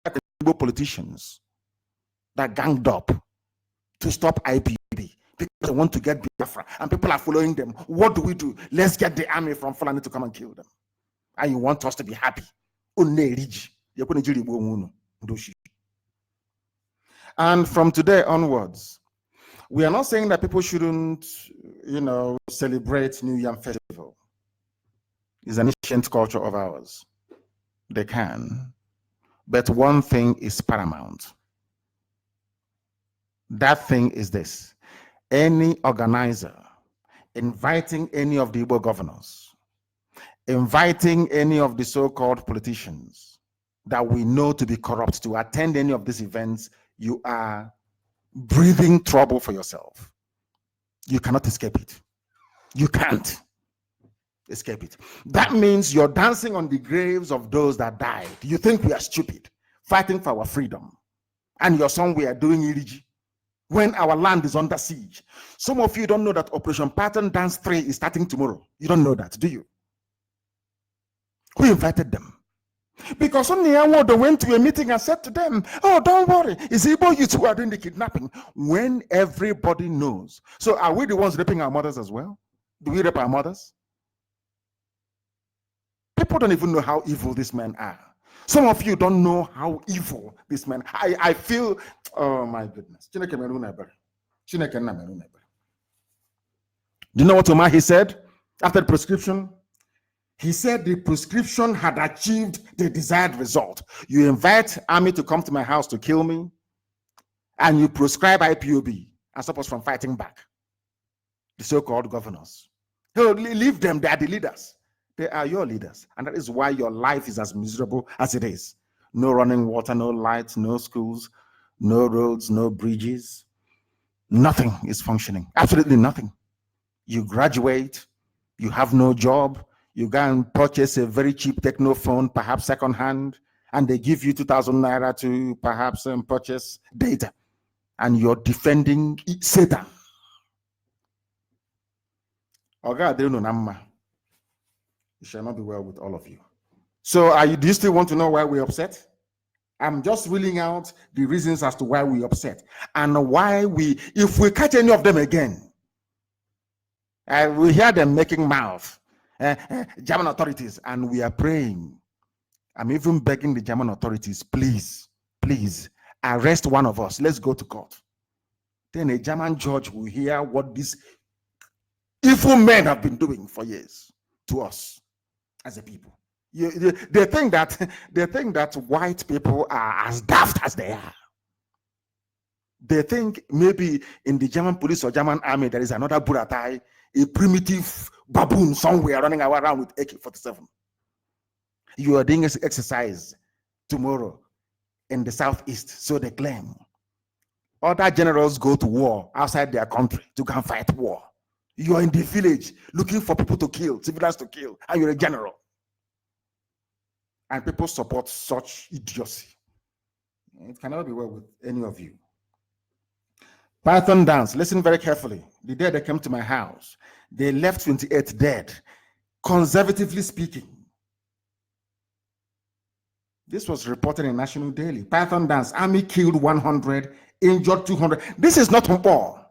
The Igbo politicians that ganged up to stop IPOB because they want to get Biafra, and people are following them. What do we do? Let's get the army from Fulani to come and kill them. And you want us to be happy. And from today onwards, we are not saying that people shouldn't, celebrate New Yam Festival. It's an ancient culture of ours. They can. But one thing is paramount. That thing is this. Any organizer inviting any of the Igbo governors, inviting any of the so-called politicians that we know to be corrupt to attend any of these events, you are breathing trouble for yourself. You cannot escape it. You can't escape it. That means you're dancing on the graves of those that died. You think we are stupid, fighting for our freedom, and you're somewhere doing iriji when our land is under siege. Some of you don't know that Operation Pattern Dance 3 is starting tomorrow. You don't know that, do you? Who invited them? Because only they went to a meeting and said to them, oh, don't worry, it's Igbo youth who are doing the kidnapping, when everybody knows. So are we the ones raping our mothers as well? Do we rape our mothers? People don't even know how evil these men are. Some of you don't know how evil these men are. I feel, oh my goodness. Do you know what Omar he said after the prescription? He said the prescription had achieved the desired result. You invite army to come to my house to kill me, and you prescribe IPOB and stop us from fighting back. The so-called governors. Leave them, they are the leaders. They are your leaders. And that is why your life is as miserable as it is. No running water, no lights, no schools, no roads, no bridges. Nothing is functioning. Absolutely nothing. You graduate, you have no job, you go and purchase a very cheap techno phone, perhaps secondhand, and they give you 2,000 naira to perhaps purchase data. And you're defending Satan. It shall not be well with all of you. So do you still want to know why we're upset? I'm just reeling out the reasons as to why we're upset. And why if we catch any of them again, we hear them making mouth. German authorities, and we are praying. I'm even begging the German authorities, please, please, arrest one of us. Let's go to court. Then a German judge will hear what these evil men have been doing for years to us as a people. They think that white people are as daft as they are. They think maybe in the German police or German army there is another Buratai, a primitive baboon somewhere running around with AK-47. You are doing exercise tomorrow in the southeast, so they claim. Other generals go to war outside their country to go and fight war. You are in the village looking for people to kill, civilians to kill, and you're a general. And people support such idiocy. It cannot be well with any of you. Python dance, listen very carefully. The day they came to my house, they left 28 dead, conservatively speaking. This was reported in National Daily. Python dance, army killed 100, injured 200. This is not Mpo.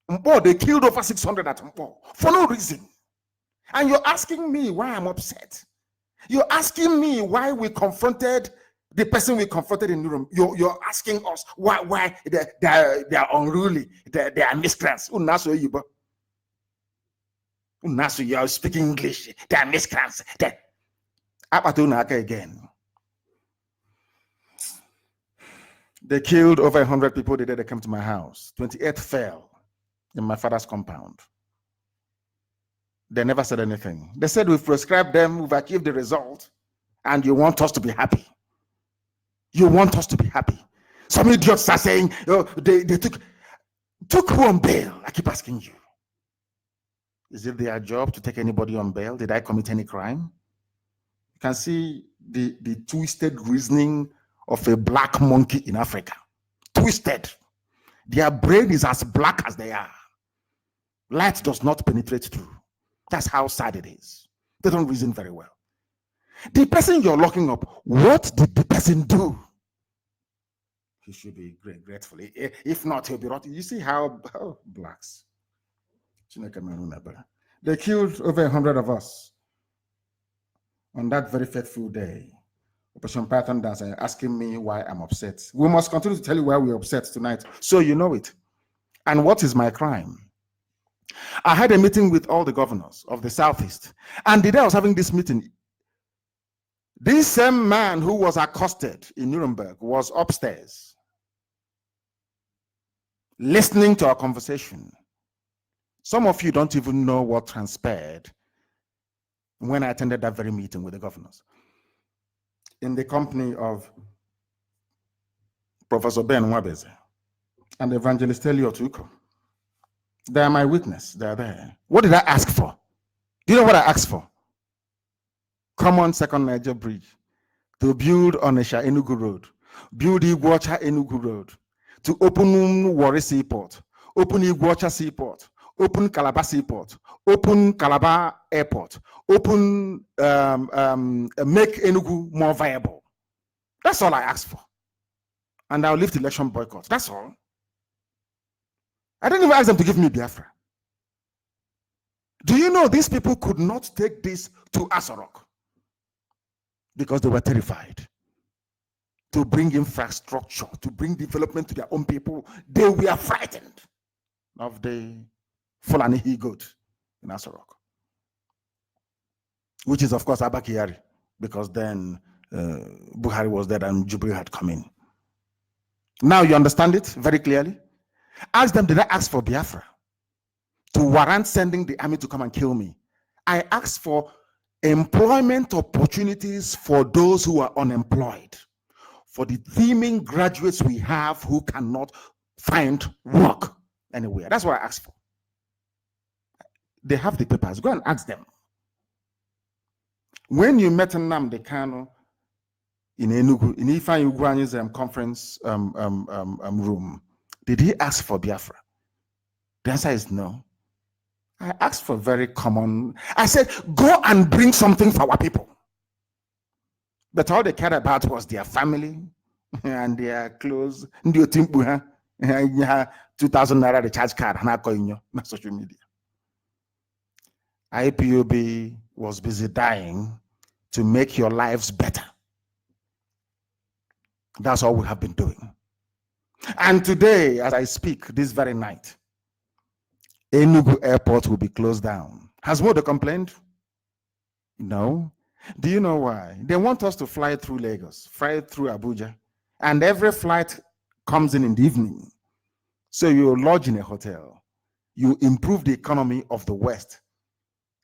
Mpo, they killed over 600 at Mpo for no reason. And you're asking me why I'm upset. You're asking me why we confronted the person we confronted in the room. You're asking us why they are unruly, they are miscreants. You are speaking English, they are miscreants. Again. They killed over 100 people the day they came to my house. 28 fell in my father's compound. They never said anything. They said we've prescribed them, we've achieved the result, and you want us to be happy. You want us to be happy. Some idiots are saying, oh, they took. Took who on bail? I keep asking you. Is it their job to take anybody on bail? Did I commit any crime? You can see the twisted reasoning of a black monkey in Africa. Twisted. Their brain is as black as they are. Light does not penetrate through. That's how sad it is. They don't reason very well. The person you're locking up, what did the person do? He should be grateful. If not, he'll be rotten. You see how blacks. They killed over 100 of us on that very fateful day. Operation Python Dance, asking me why I'm upset. We must continue to tell you why we're upset tonight, so you know it. And what is my crime? I had a meeting with all the governors of the Southeast, and the day I was having this meeting, this same man who was accosted in Nuremberg was upstairs, listening to our conversation. Some of you don't even know what transpired when I attended that very meeting with the governors in the company of Professor Ben Wabeze and Evangelist Elliot Uko. They are my witness. They are there. What did I ask for? Do you know what I asked for? Common Second Niger Bridge to build Onisha Enugu Road, build Iguacha Enugu Road, to open Warri Seaport, open Iguacha Seaport, open Calabar Seaport, open Calabar Airport, open make Enugu more viable. That's all I asked for. And I'll lift election boycott. That's all. I didn't even ask them to give me Biafra. Do you know these people could not take this to Asorok because they were terrified to bring infrastructure, to bring development to their own people? They were frightened of the Fulani he-goat in Asorok, which is, of course, Abakari, because then Buhari was dead and Jubilee had come in. Now you understand it very clearly. Ask them, did I ask for Biafra to warrant sending the army to come and kill me? I asked for employment opportunities for those who are unemployed, for the teeming graduates we have who cannot find work anywhere. That's what I asked for. They have the papers. Go and ask them. When you met Nnamdi Kanu in Enugu, in Ifeanyi Ugwuanyi's conference room, did he ask for Biafra? The answer is no. I asked for very common. I said, go and bring something for our people. But all they cared about was their family and their clothes. 2,000 naira recharge card on social media. IPOB was busy dying to make your lives better. That's all we have been doing. And today, as I speak, this very night, Enugu Airport will be closed down. Has Modo complained? No. Do you know why? They want us to fly through Lagos, fly through Abuja, and every flight comes in the evening. So you lodge in a hotel. You improve the economy of the West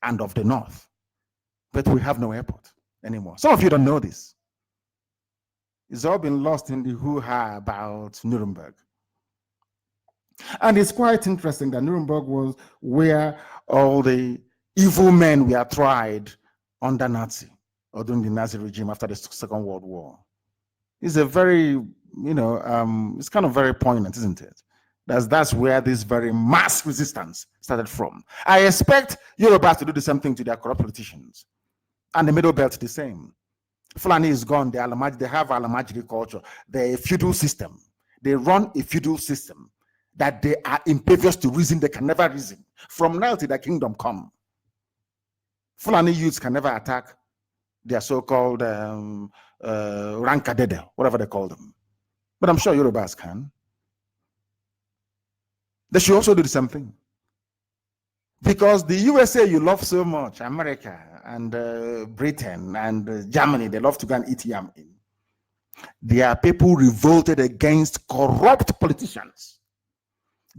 and of the North. But we have no airport anymore. Some of you don't know this. It's all been lost in the hoo-ha about Nuremberg. And it's quite interesting that Nuremberg was where all the evil men were tried under Nazi or during the Nazi regime after the Second World War. It's a very, it's kind of very poignant, isn't it? That's where this very mass resistance started from. I expect Yorubas to do the same thing to their corrupt politicians. And the Middle Belt the same. Fulani is gone. They have Alamajiri culture. They're a feudal system. They run a feudal system that they are impervious to reason. They can never reason. From now till the kingdom come, Fulani youths can never attack their so-called Rankadede, whatever they call them. But I'm sure Yorubas can. They should also do the same thing. Because the USA you love so much, America and Britain and Germany, they love to go and eat yam in. There are people revolted against corrupt politicians.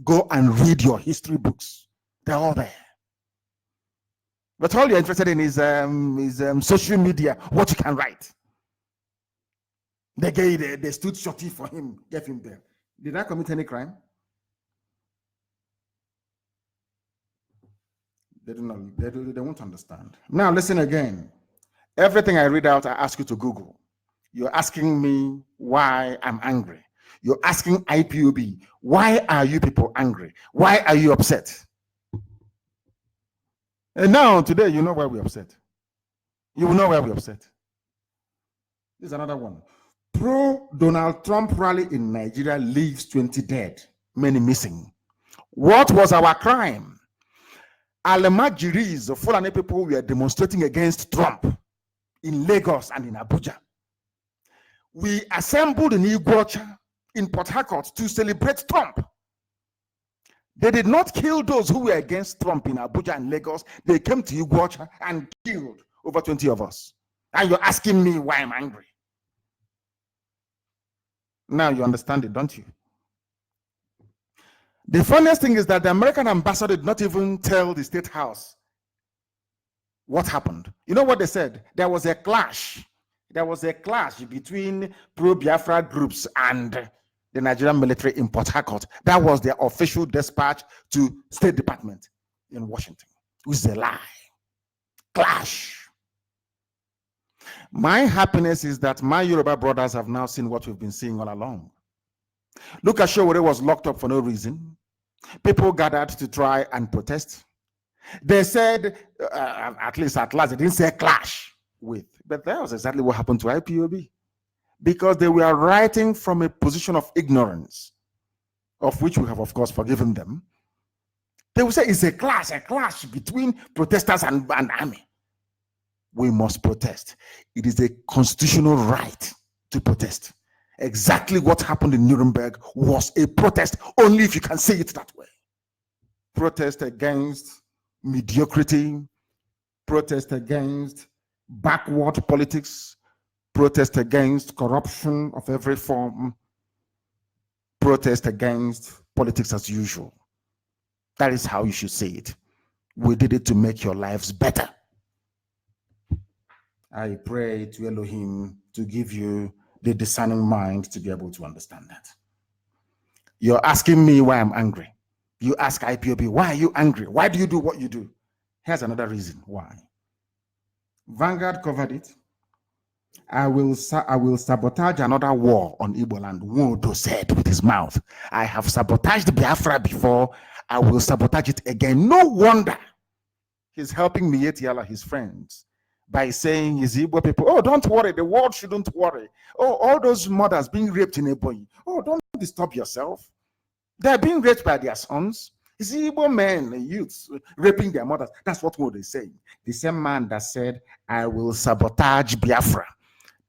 Go and read your history books. They're all there. But all you're interested in is social media, what you can write. They stood shorty for him, gave him there. Did I commit any crime? They do not. They won't understand. Now listen again. Everything I read out, I ask you to Google. You're asking me why I'm angry. You're asking IPOB, why are you people angry? Why are you upset? And now today, you know why we're upset. You will know why we're upset. This is another one. Pro Donald Trump rally in Nigeria leaves 20 dead, many missing. What was our crime? Alemajiris, the Fulani people were demonstrating against Trump in Lagos and in Abuja. We assembled in Iguacha, in Port Harcourt, to celebrate Trump. They did not kill those who were against Trump in Abuja and Lagos. They came to Iguacha and killed over 20 of us. And you're asking me why I'm angry. Now you understand it, don't you? The funniest thing is that the American ambassador did not even tell the State House what happened. You know what they said? There was a clash. There was a clash between pro-Biafra groups and the Nigerian military in Port Harcourt. That was their official dispatch to State Department in Washington, which is a lie. Clash. My happiness is that my Yoruba brothers have now seen what we've been seeing all along. Look at Showore was locked up for no reason. People gathered to try and protest. They said, at least at last, they didn't say clash with, but that was exactly what happened to IPOB. Because they were writing from a position of ignorance, of which we have, of course, forgiven them. They will say it's a clash between protesters and army. We must protest. It is a constitutional right to protest. Exactly what happened in Nuremberg was a protest, only if you can say it that way. Protest against mediocrity, protest against backward politics, protest against corruption of every form, protest against politics as usual. That is how you should say it. We did it to make your lives better. I pray to Elohim to give you the discerning mind to be able to understand that. You're asking me why I'm angry. You ask IPOB, why are you angry? Why do you do what you do? Here's another reason why. Vanguard covered it. I will sabotage another war on Igbo land. Wodo said with his mouth, I have sabotaged Biafra before. I will sabotage it again. No wonder he's helping Mieti Yala, his friends, by saying his Igbo people, oh, don't worry, the world shouldn't worry. Oh, all those mothers being raped in Ebonyi. Oh, don't disturb yourself. They're being raped by their sons. It's Igbo men, youths, raping their mothers. That's what Wodo is saying. The same man that said, I will sabotage Biafra.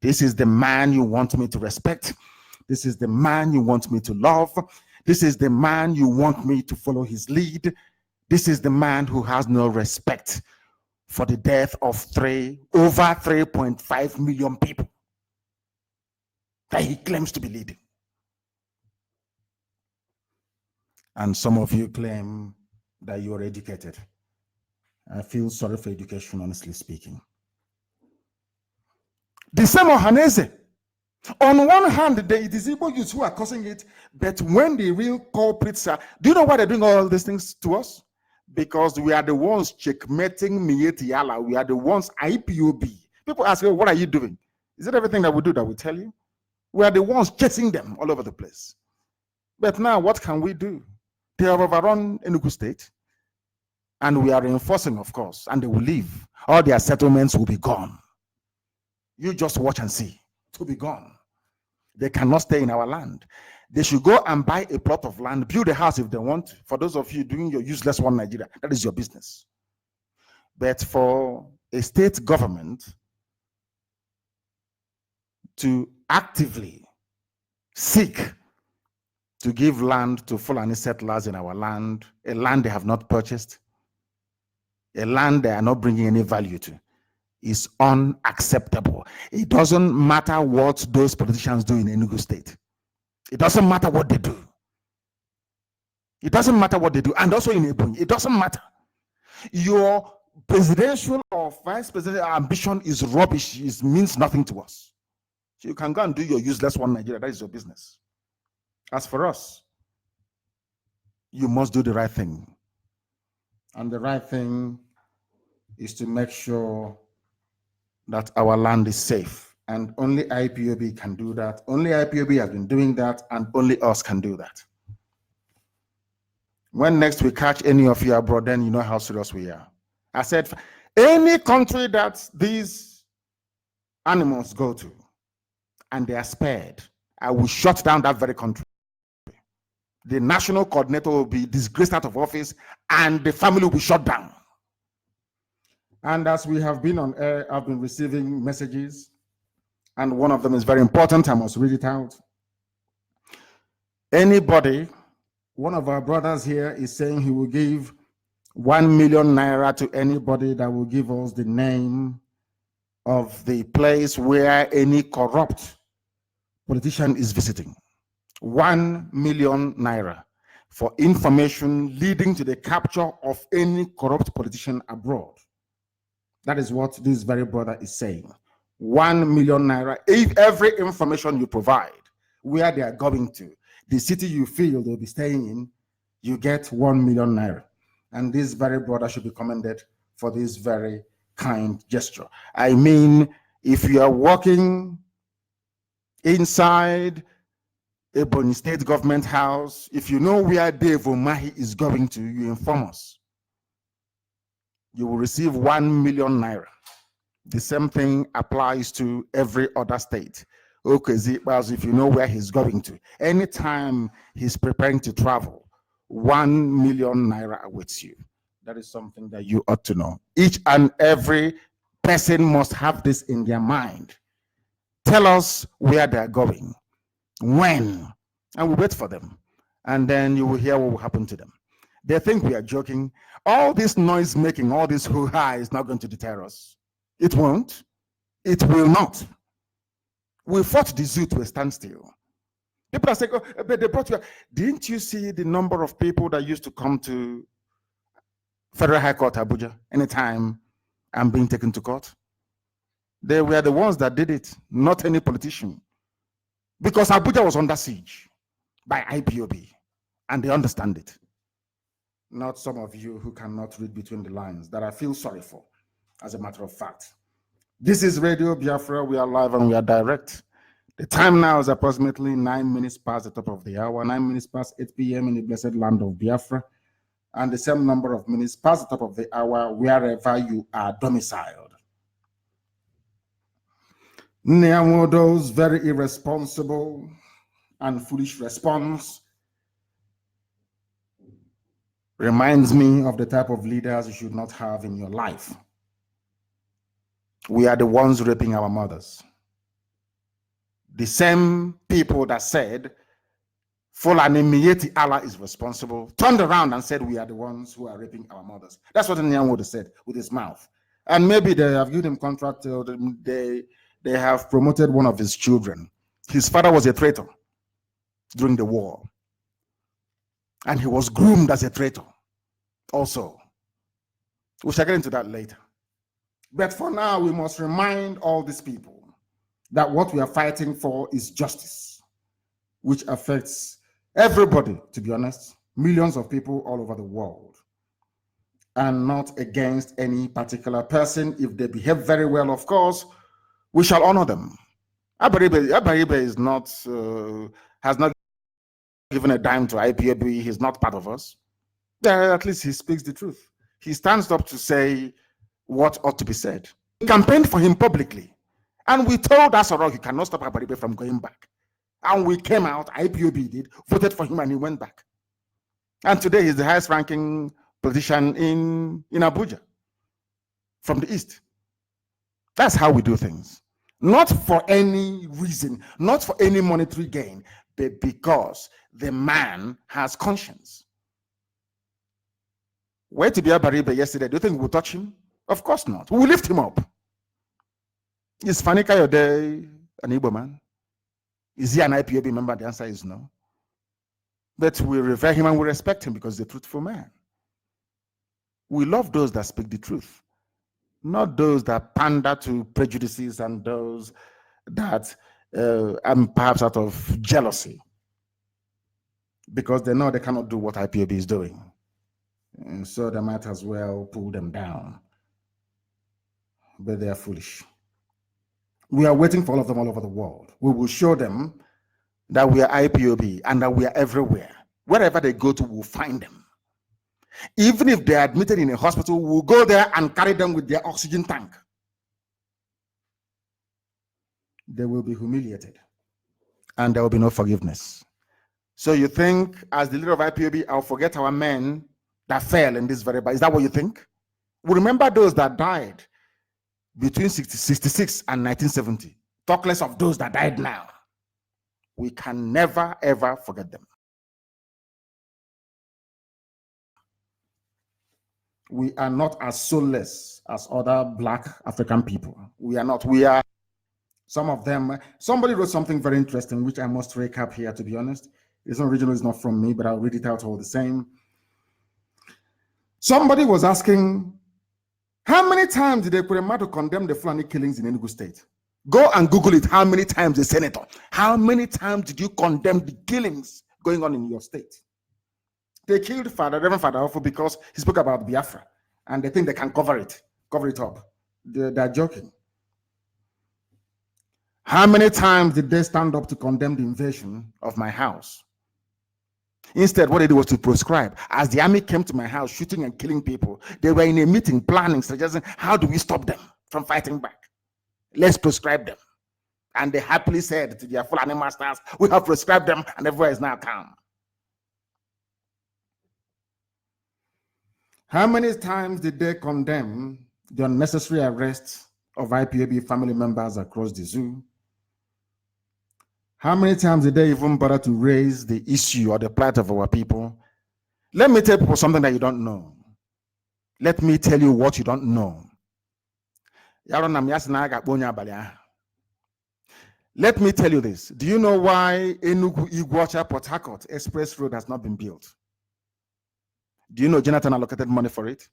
This is the man you want me to respect. This is the man you want me to love. This is the man you want me to follow his lead. This is the man who has no respect for the death of over 3.5 million people that he claims to be leading. And some of you claim that you are educated. I feel sorry for education, honestly speaking. The same Ohanese. On one hand, it is Igbo youths who are causing it, but when the real culprits are, do you know why they're doing all these things to us? Because we are the ones checkmating Mieti Yala. We are the ones IPOB. People ask, oh, what are you doing? Is it everything that we do that we tell you? We are the ones chasing them all over the place. But now, what can we do? They have overrun Enugu State, and we are enforcing, of course, and they will leave. All their settlements will be gone. You just watch and see. To be gone. They cannot stay in our land. They should go and buy a plot of land, build a house if they want. For those of you doing your useless one Nigeria, that is your business. But for a state government to actively seek to give land to Fulani settlers in our land, a land they have not purchased, a land they are not bringing any value to, is unacceptable. It doesn't matter what those politicians do in Enugu State. It doesn't matter what they do. It doesn't matter what they do. And also in Ebonyi, it doesn't matter. Your presidential or vice presidential ambition is rubbish. It means nothing to us. So you can go and do your useless one Nigeria. That is your business. As for us, you must do the right thing. And the right thing is to make sure that our land is safe. And only IPOB can do that. Only IPOB has been doing that, and only us can do that. When next we catch any of you abroad, then you know how serious we are. I said, any country that these animals go to and they are spared, I will shut down that very country. The national coordinator will be disgraced out of office and the family will be shut down. And as we have been on air, I've been receiving messages, and one of them is very important. I must read it out. Anybody, one of our brothers here is saying he will give 1 million naira to anybody that will give us the name of the place where any corrupt politician is visiting. 1 million naira for information leading to the capture of any corrupt politician abroad. That is what this very brother is saying. 1 million naira. If every information you provide, where they are going to, the city you feel they'll be staying in, you get 1 million naira. And this very brother should be commended for this very kind gesture. I mean, if you are working inside a Bonny State government house, if you know where Dave Omahi is going to, you inform us. You will receive 1 million naira. The same thing applies to every other state. Okay, if you know where he's going to, anytime he's preparing to travel, 1 million naira awaits you. That is something that you ought to know. Each and every person must have this in their mind. Tell us where they're going, when, and we wait for them. And then you will hear what will happen to them. They think we are joking. All this noise making, all this hoo-ha is not going to deter us. It won't. It will not. We fought the zoo to a standstill. People are saying, oh, but they brought you. Didn't you see the number of people that used to come to Federal High Court, Abuja, anytime I'm being taken to court? They were the ones that did it, not any politician. Because Abuja was under siege by IPOB, and they understand it. Not some of you who cannot read between the lines, that I feel sorry for, as a matter of fact. This is Radio Biafra. We are live and we are direct. The time now is approximately 9 minutes past the top of the hour, 9 minutes past 8 p.m. in the blessed land of Biafra, and the same number of minutes past the top of the hour wherever you are domiciled. Nyamodo's very irresponsible and foolish response reminds me of the type of leaders you should not have in your life. We are the ones raping our mothers. The same people that said Fulani Miyetti Allah is responsible turned around and said we are the ones who are raping our mothers. That's what Nyamodo said with his mouth. And maybe they have given him contract. They have promoted one of his children. His father was a traitor during the war. And he was groomed as a traitor also. We shall get into that later. But for now, we must remind all these people that what we are fighting for is justice, which affects everybody, to be honest, millions of people all over the world, and not against any particular person. If they behave very well, of course, we shall honor them. Abaribe is not, has not given a dime to IPOB. He's not part of us. Yeah, at least he speaks the truth. He stands up to say what ought to be said. We campaigned for him publicly. And we told Asoro he cannot stop Abaribe from going back. And we came out, IPOB did, voted for him, and he went back. And today he's the highest ranking politician in Abuja from the East. That's how we do things. Not for any reason, not for any monetary gain, but because the man has conscience. Where to be Abaribe yesterday? Do you think we'll touch him? Of course not. We will lift him up. Is Fani Kayode an Igbo man? Is he an IPOB member? The answer is no. But we revere him and we respect him because he's a truthful man. We love those that speak the truth, not those that pander to prejudices and those that perhaps out of jealousy, because they know they cannot do what IPOB is doing. And so they might as well pull them down. But they are foolish. We are waiting for all of them all over the world. We will show them that we are IPOB and that we are everywhere. Wherever they go to, we'll find them. Even if they are admitted in a hospital, we'll go there and carry them with their oxygen tank. They will be humiliated. And there will be no forgiveness. So you think, as the leader of IPOB, I'll forget our men that fell in this very battle? Is that what you think? We remember those that died between 1966 and 1970. Talk less of those that died now. We can never, ever forget them. We are not as soulless as other Black African people. We are not. We are, some of them, somebody wrote something very interesting, which I must recap here, to be honest. It's not original, it's not from me, but I'll read it out all the same. Somebody was asking, how many times did Ekweremadu condemn the Fulani killings in Enugu State? Go and Google it. How many times, the senator? How many times did you condemn the killings going on in your state? They killed Reverend Father Ofo because he spoke about Biafra, and they think they can cover it up. They're joking. How many times did they stand up to condemn the invasion of my house? Instead, what they did was to proscribe. As the army came to my house shooting and killing people, they were in a meeting planning, suggesting, how do we stop them from fighting back? Let's proscribe them. And they happily said to their Fulani masters, we have prescribed them, and everywhere is now calm. How many times did they condemn the unnecessary arrest of IPOB family members across the zoo? How many times did they even bother to raise the issue or the plight of our people? Let me tell people something that you don't know. Let me tell you what you don't know. Let me tell you this. Do you know why Enugu Iguacha Port Harcourt Express Road has not been built? Do you know Jonathan allocated money for it?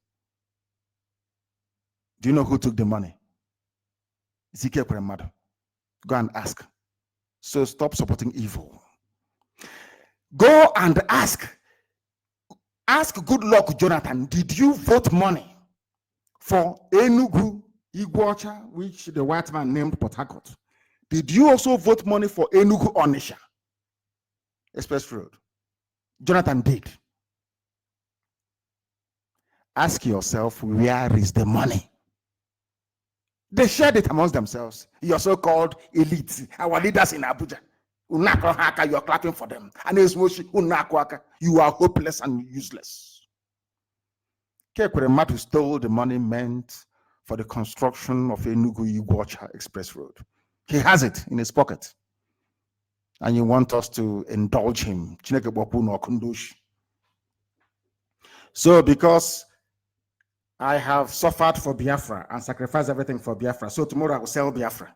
Do you know who took the money? Ezekiel Ekweremadu. Go and ask. So stop supporting evil. Go and ask. Ask good luck, Jonathan. Did you vote money for Enugu Iguacha, which the white man named Port Harcourt? Did you also vote money for Enugu Onisha Express Road? Jonathan did. Ask yourself, where is the money? They shared it amongst themselves. Your so-called elite, our leaders in Abuja. You're clapping for them. And you are hopeless and useless. Ekweremadu stole the money meant for the construction of Enugu Iguacha Express Road. He has it in his pocket. And you want us to indulge him. So because I have suffered for Biafra and sacrificed everything for Biafra, so tomorrow I will sell Biafra.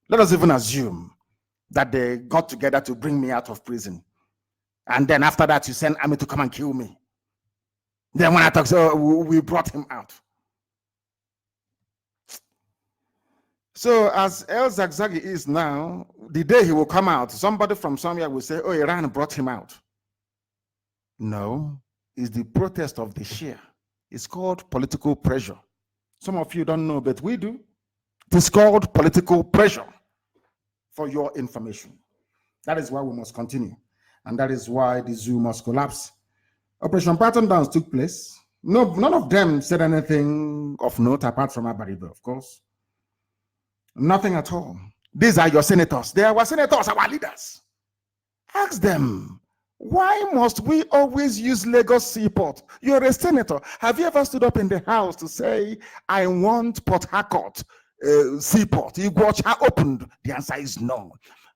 Let us even assume that they got together to bring me out of prison. And then after that, you send army to come and kill me. Then when I talk, so we brought him out. So as El Zagzagi is now, the day he will come out, somebody from somewhere will say, oh, Iran brought him out. No, it's the protest of the Shia. It's called political pressure. Some of you don't know, but we do. It's called political pressure, for your information. That is why we must continue. And that is why the zoo must collapse. Operation Pattern Downs took place. No, none of them said anything of note apart from Abaribe, of course. Nothing at all. These are your senators. They are our senators, our leaders. Ask them, why must we always use Lagos Seaport? You're a senator. Have you ever stood up in the House to say, I want Port Harcourt Seaport? Iguacha opened. The answer is no.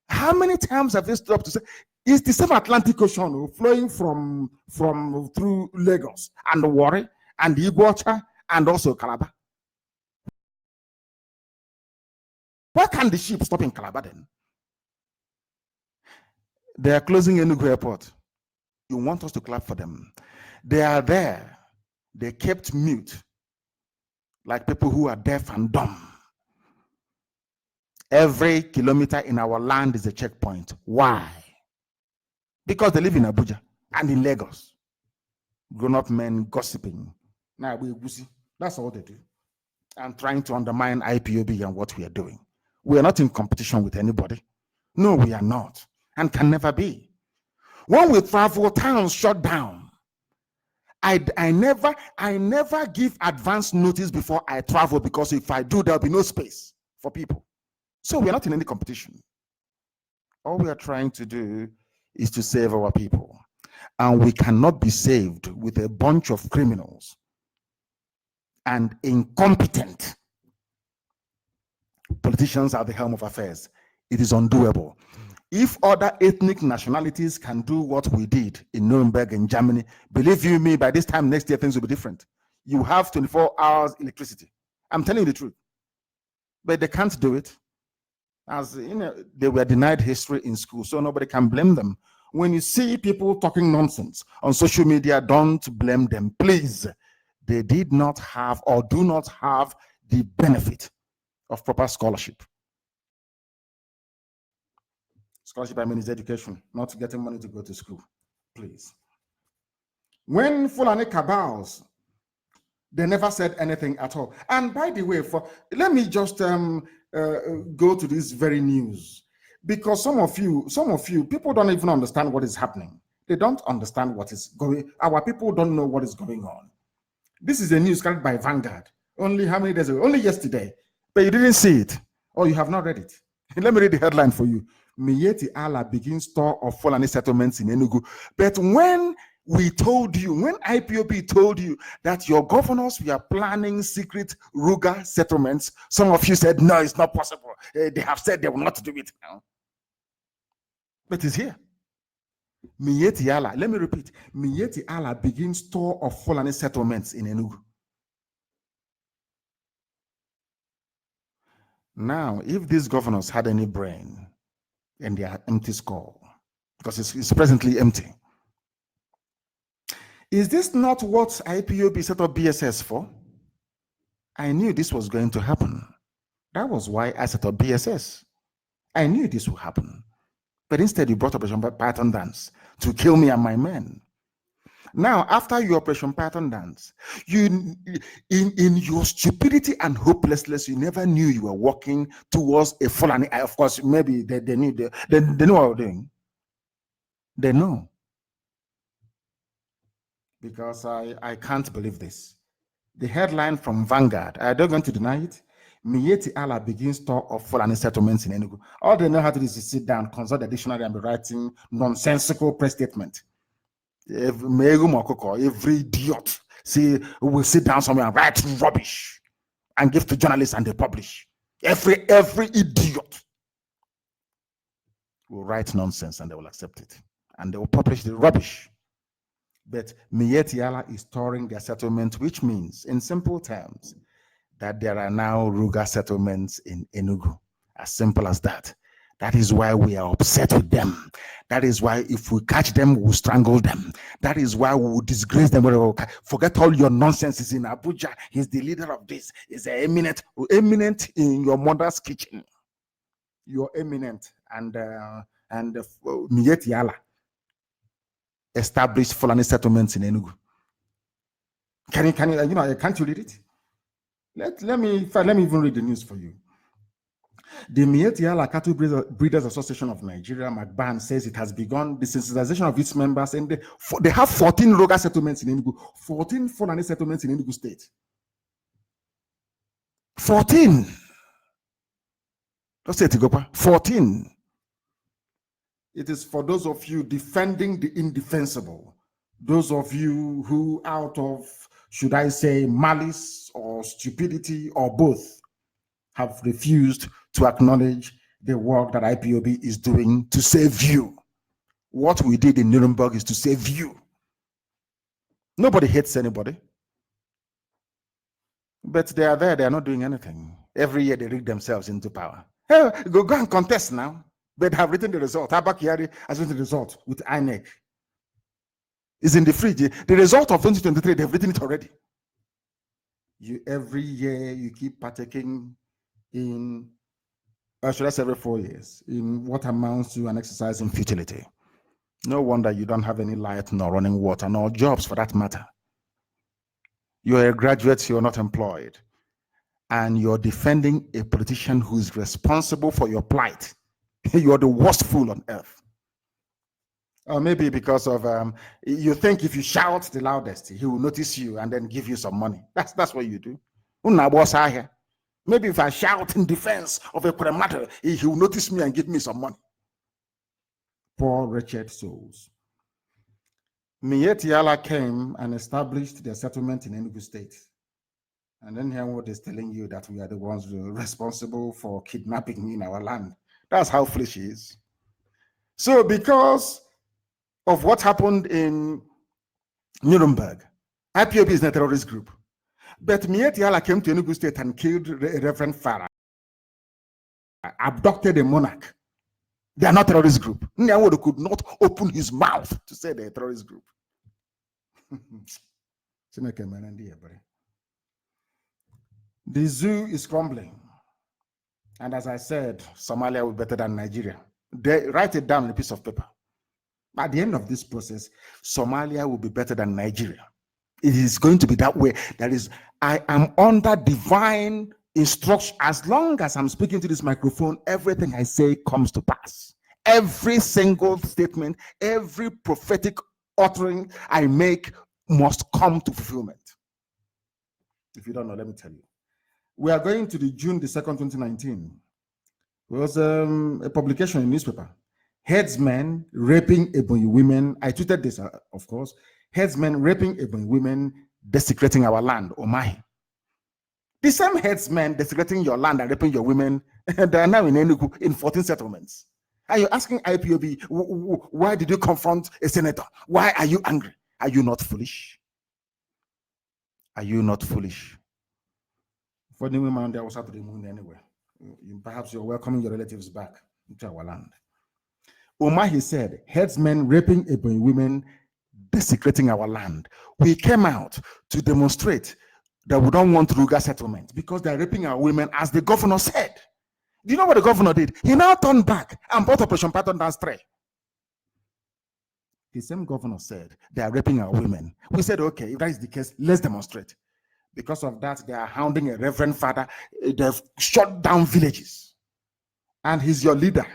How many times have you stood up to say, is the same Atlantic Ocean flowing from through Lagos and Warri and Iguacha and also Calabar? Why can't the ship stop in Calabar then? They are closing Enugu Airport. You want us to clap for them. They are there. They kept mute like people who are deaf and dumb. Every kilometer in our land is a checkpoint. Why? Because they live in Abuja and in Lagos. Grown-up men gossiping. That's all they do. And trying to undermine IPOB and what we are doing. We are not in competition with anybody. No, we are not, and can never be. When we travel, towns shut down. I never give advance notice before I travel, because if I do, there'll be no space for people. So we are not in any competition. All we are trying to do is to save our people. And we cannot be saved with a bunch of criminals and incompetent politicians at the helm of affairs. It is undoable. If other ethnic nationalities can do what we did in Nuremberg in Germany, believe you me, by this time next year, things will be different. You have 24 hours electricity. I'm telling you the truth. But they can't do it. As you know, they were denied history in school, so nobody can blame them. When you see people talking nonsense on social media, don't blame them, please. They did not have or do not have the benefit of proper scholarship. Scholarship, I mean, is education, not getting money to go to school, please. When Fulani cabals, they never said anything at all. And by the way, let me just go to this very news, because some of you people don't even understand what is happening. They don't understand what is going. Our people don't know what is going on. This is a news carried by Vanguard. Only how many days ago? Only yesterday. But you didn't see it, or you have not read it. Let me read the headline for you. Miyetti Allah begins tour of Fulani settlements in Enugu. But when we told you, when IPOB told you that your governors were planning secret Ruga settlements, some of you said, no, it's not possible. They have said they will not do it now. But it's here. Miyetti Allah, let me repeat, Miyetti Allah begins tour of Fulani settlements in Enugu. Now, if these governors had any brain in their empty skull, because it's presently empty, is this not what IPOB set up BSS for? I knew this was going to happen. That was why I set up BSS. I knew this would happen. But instead, you brought Operation Python Dance to kill me and my men. Now, after your Operation Python Dance, in your stupidity and hopelessness, you never knew you were walking towards a Fulani. Of course, maybe they knew they know what we're doing. They know. Because I can't believe this. The headline from Vanguard, I don't want to deny it. Miyetti Allah begins tour of Fulani settlements in Enugu. All they know how to do is to sit down, consult the dictionary, and be writing nonsensical press statement. Every idiot will sit down somewhere and write rubbish and give to journalists, and they publish. Every idiot will write nonsense and they will accept it, and they will publish the rubbish. But Miyetti Allah is touring their settlement, which means, in simple terms, that there are now Ruga settlements in Enugu. As simple as that. That is why we are upset with them. That is why if we catch them, we'll strangle them. That is why we will disgrace them. Forget all your nonsense. He's in Abuja. He's the leader of this. He's eminent in your mother's kitchen. You're eminent. And Miyetti Allah established Fulani settlements in Enugu. Can't you read it? Let me even read the news for you. The Miyetti Allah Cattle Breeders Association of Nigeria, MACBAN, says it has begun the sensitization of its members, and they have 14 Ruga settlements in Enugu, 14 Fulani settlements in Enugu State. 14. Just say it, Gopa. 14. It is for those of you defending the indefensible, those of you who, out of, should I say, malice or stupidity or both, have refused to acknowledge the work that IPOB is doing to save you. What we did in Nuremberg is to save you. Nobody hates anybody. But they are there, they are not doing anything. Every year they rig themselves into power. Hey, go and contest now. They have written the result. Abba Kyari has written the result with INEC. It's in the fridge. The result of 2023, they've written it already. Every year you keep partaking in, should I say every 4 years, in what amounts to an exercise in futility. No wonder you don't have any light, nor running water, nor jobs for that matter. You're a graduate, you're not employed. And you're defending a politician who's responsible for your plight. You're the worst fool on earth. Or maybe because of you think if you shout the loudest, he will notice you and then give you some money. That's what you do. Maybe if I shout in defense of a matter, he will notice me and give me some money. Poor wretched souls. Mietiala came and established their settlement in Enugu State. And then Henwood is telling you that we are the ones responsible for kidnapping in our land. That's how foolish he is. So because of what happened in Nuremberg, IPOB is not a terrorist group. But Mietiala came to Enugu State and killed Reverend Farah, abducted a monarch. They are not a terrorist group. Nyawodo could not open his mouth to say they're a terrorist group. The zoo is crumbling. And as I said, Somalia will be better than Nigeria. They write it down on a piece of paper. At the end of this process, Somalia will be better than Nigeria. It is going to be that way. I am under divine instruction. As long as I'm speaking to this microphone, everything I say comes to pass. Every single statement, every prophetic uttering I make must come to fulfillment. If you don't know, let me tell you. We are going to the June the 2nd, 2019. It was a publication in newspaper. Headsmen raping Ebonyi women. I tweeted this, of course. Headsmen raping Ebonyi women, desecrating our land, Omahi. The same headsmen desecrating your land and raping your women, they are now in Enugu in 14 settlements. And you're asking IPOB, why did you confront a senator? Why are you angry? Are you not foolish? Are you not foolish? For the women, there was out to the moon anyway. Perhaps you're welcoming your relatives back into our land. Omahi said, headsmen raping Ebonyi women, desecrating our land. We came out to demonstrate that we don't want Ruga settlement because they're raping our women, as the governor said. Do you know what the governor did? He now turned back and brought Operation Pattern down straight. The same governor said they are raping our women. We said, okay, if that is the case, let's demonstrate. Because of that, they are hounding a reverend father. They've shut down villages. And he's your leader.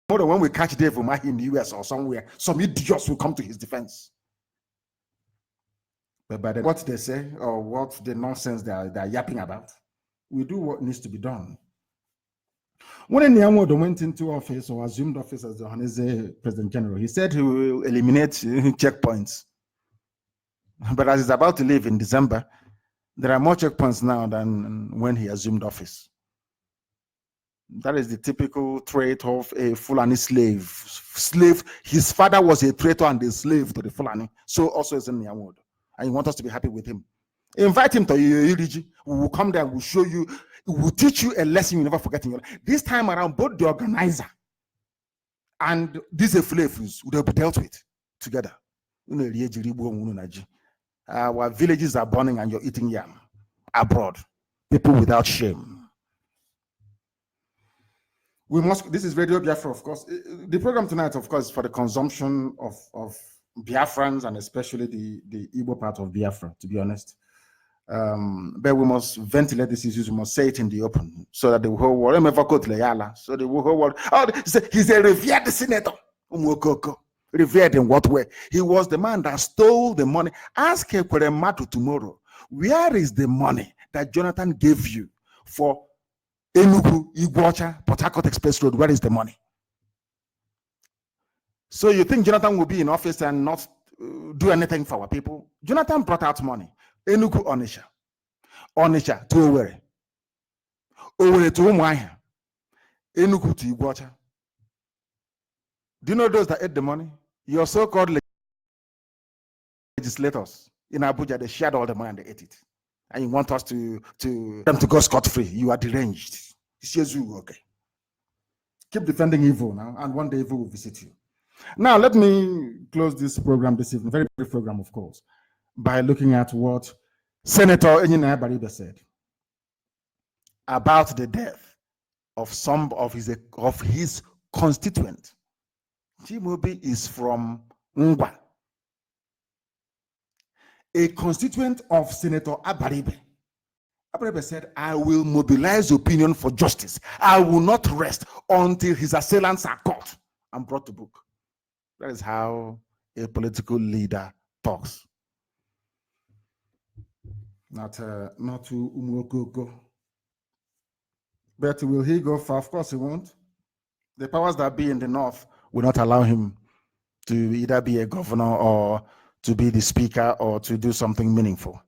Tomorrow, when we catch Dave Umahi in the US or somewhere, some idiots will come to his defense. But by what they say or what the nonsense they are yapping about, we do what needs to be done. When Nnamdi went into office or assumed office as the Johanese President General, he said he will eliminate checkpoints. But as he's about to leave in December, there are more checkpoints now than when he assumed office. That is the typical trait of a Fulani slave. His father was a traitor and a slave to the Fulani. So also is in Nnamdi. And you want us to be happy with him. Invite him to Iriji. We will come there, we'll show you, we will teach you a lesson you never forget in your life. This time around, both the organizer and these slaves would be dealt with together. Our villages are burning and you're eating yam abroad. People without shame. We must, this is Radio Biafra, of course. The program tonight, of course, is for the consumption of Biafrans and especially the Igbo part of Biafra, to be honest. But we must ventilate these issues, we must say it in the open so that the whole world, so the whole world, he's a revered senator. Revered in what way? He was the man that stole the money. Ask Ekweremadu tomorrow, where is the money that Jonathan gave you for Enugu, Iguacha, Port Harcourt Express Road? Where is the money? So you think Jonathan will be in office and not do anything for our people? Jonathan brought out money. Enugu, Onitsha to Owerri, Owerri to Umuahia, Enugu to Iguacha. Do you know those that ate the money? Your so-called legislators in Abuja, they shared all the money and they ate it. And you want us to them to go scot-free. You are deranged. Okay. Keep defending evil now, and one day evil will visit you. Now, let me close this program this evening, very brief program, of course, by looking at what Senator Enyinaya Baribe said about the death of some of his constituents Chimobi is from Ngwa, a constituent of Senator Abaribe. Abaribe said, I will mobilize opinion for justice. I will not rest until his assailants are caught and brought to book. That is how a political leader talks. Not to Umokoko. But will he go far? Of course he won't. The powers that be in the north will not allow him to either be a governor or to be the speaker or to do something meaningful.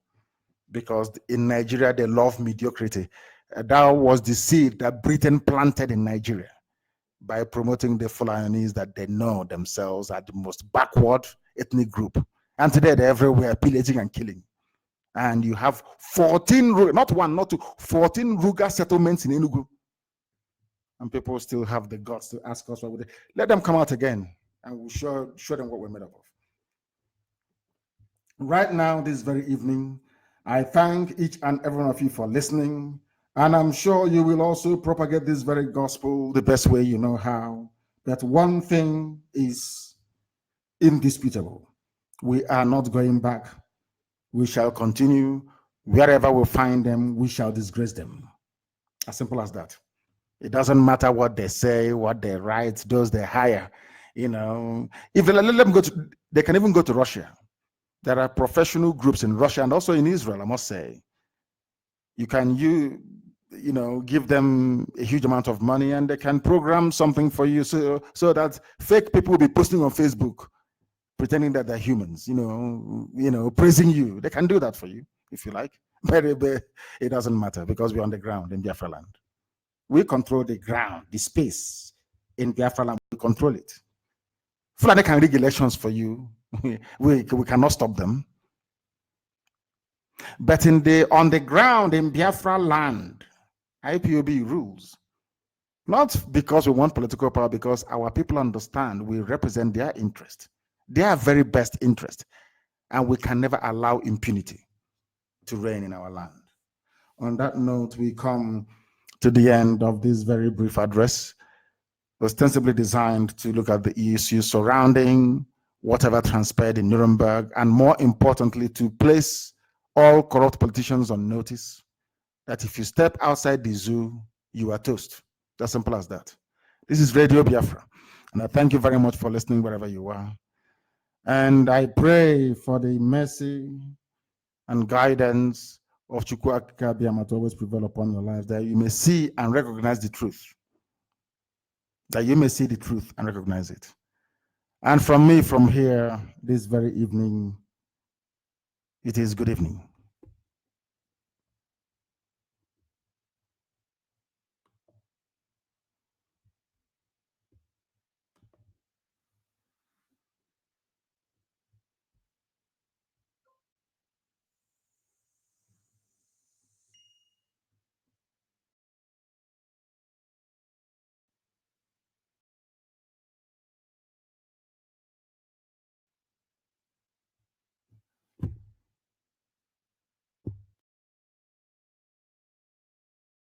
Because in Nigeria, they love mediocrity. That was the seed that Britain planted in Nigeria by promoting the Fulanis that they know themselves are the most backward ethnic group. And today they're everywhere pillaging and killing. And you have 14, not one, not two, 14 Ruga settlements in Enugu. And people still have the guts to ask us what would they. Let them come out again and we'll show them what we're made up of. Right now, this very evening, I thank each and every one of you for listening. And I'm sure you will also propagate this very gospel the best way you know how. That one thing is indisputable. We are not going back. We shall continue. Wherever we find them, we shall disgrace them. As simple as that. It doesn't matter what they say, what they write, those they hire. You know, if they let them go to, they can even go to Russia. There are professional groups in Russia and also in Israel, I must say. You can give them a huge amount of money and they can program something for you so that fake people will be posting on Facebook pretending that they're humans, praising you. They can do that for you if you like. But it doesn't matter because we're on the ground in Biafra land. We control the ground, the space in Biafra land. We control it. Fulani can rig elections for you. We cannot stop them. But on the ground in Biafra land, IPOB rules. Not because we want political power, because our people understand we represent their interest, their very best interest, and we can never allow impunity to reign in our land. On that note, we come to the end of this very brief address, ostensibly designed to look at the issues surrounding whatever transpired in Nuremberg, and more importantly, to place all corrupt politicians on notice that if you step outside the zoo, you are toast. As simple as that. This is Radio Biafra, and I thank you very much for listening wherever you are. And I pray for the mercy and guidance of Chukwuka Biama to always prevail upon your lives, that you may see and recognize the truth. That you may see the truth and recognize it. And from me, from here, this very evening, it is good evening.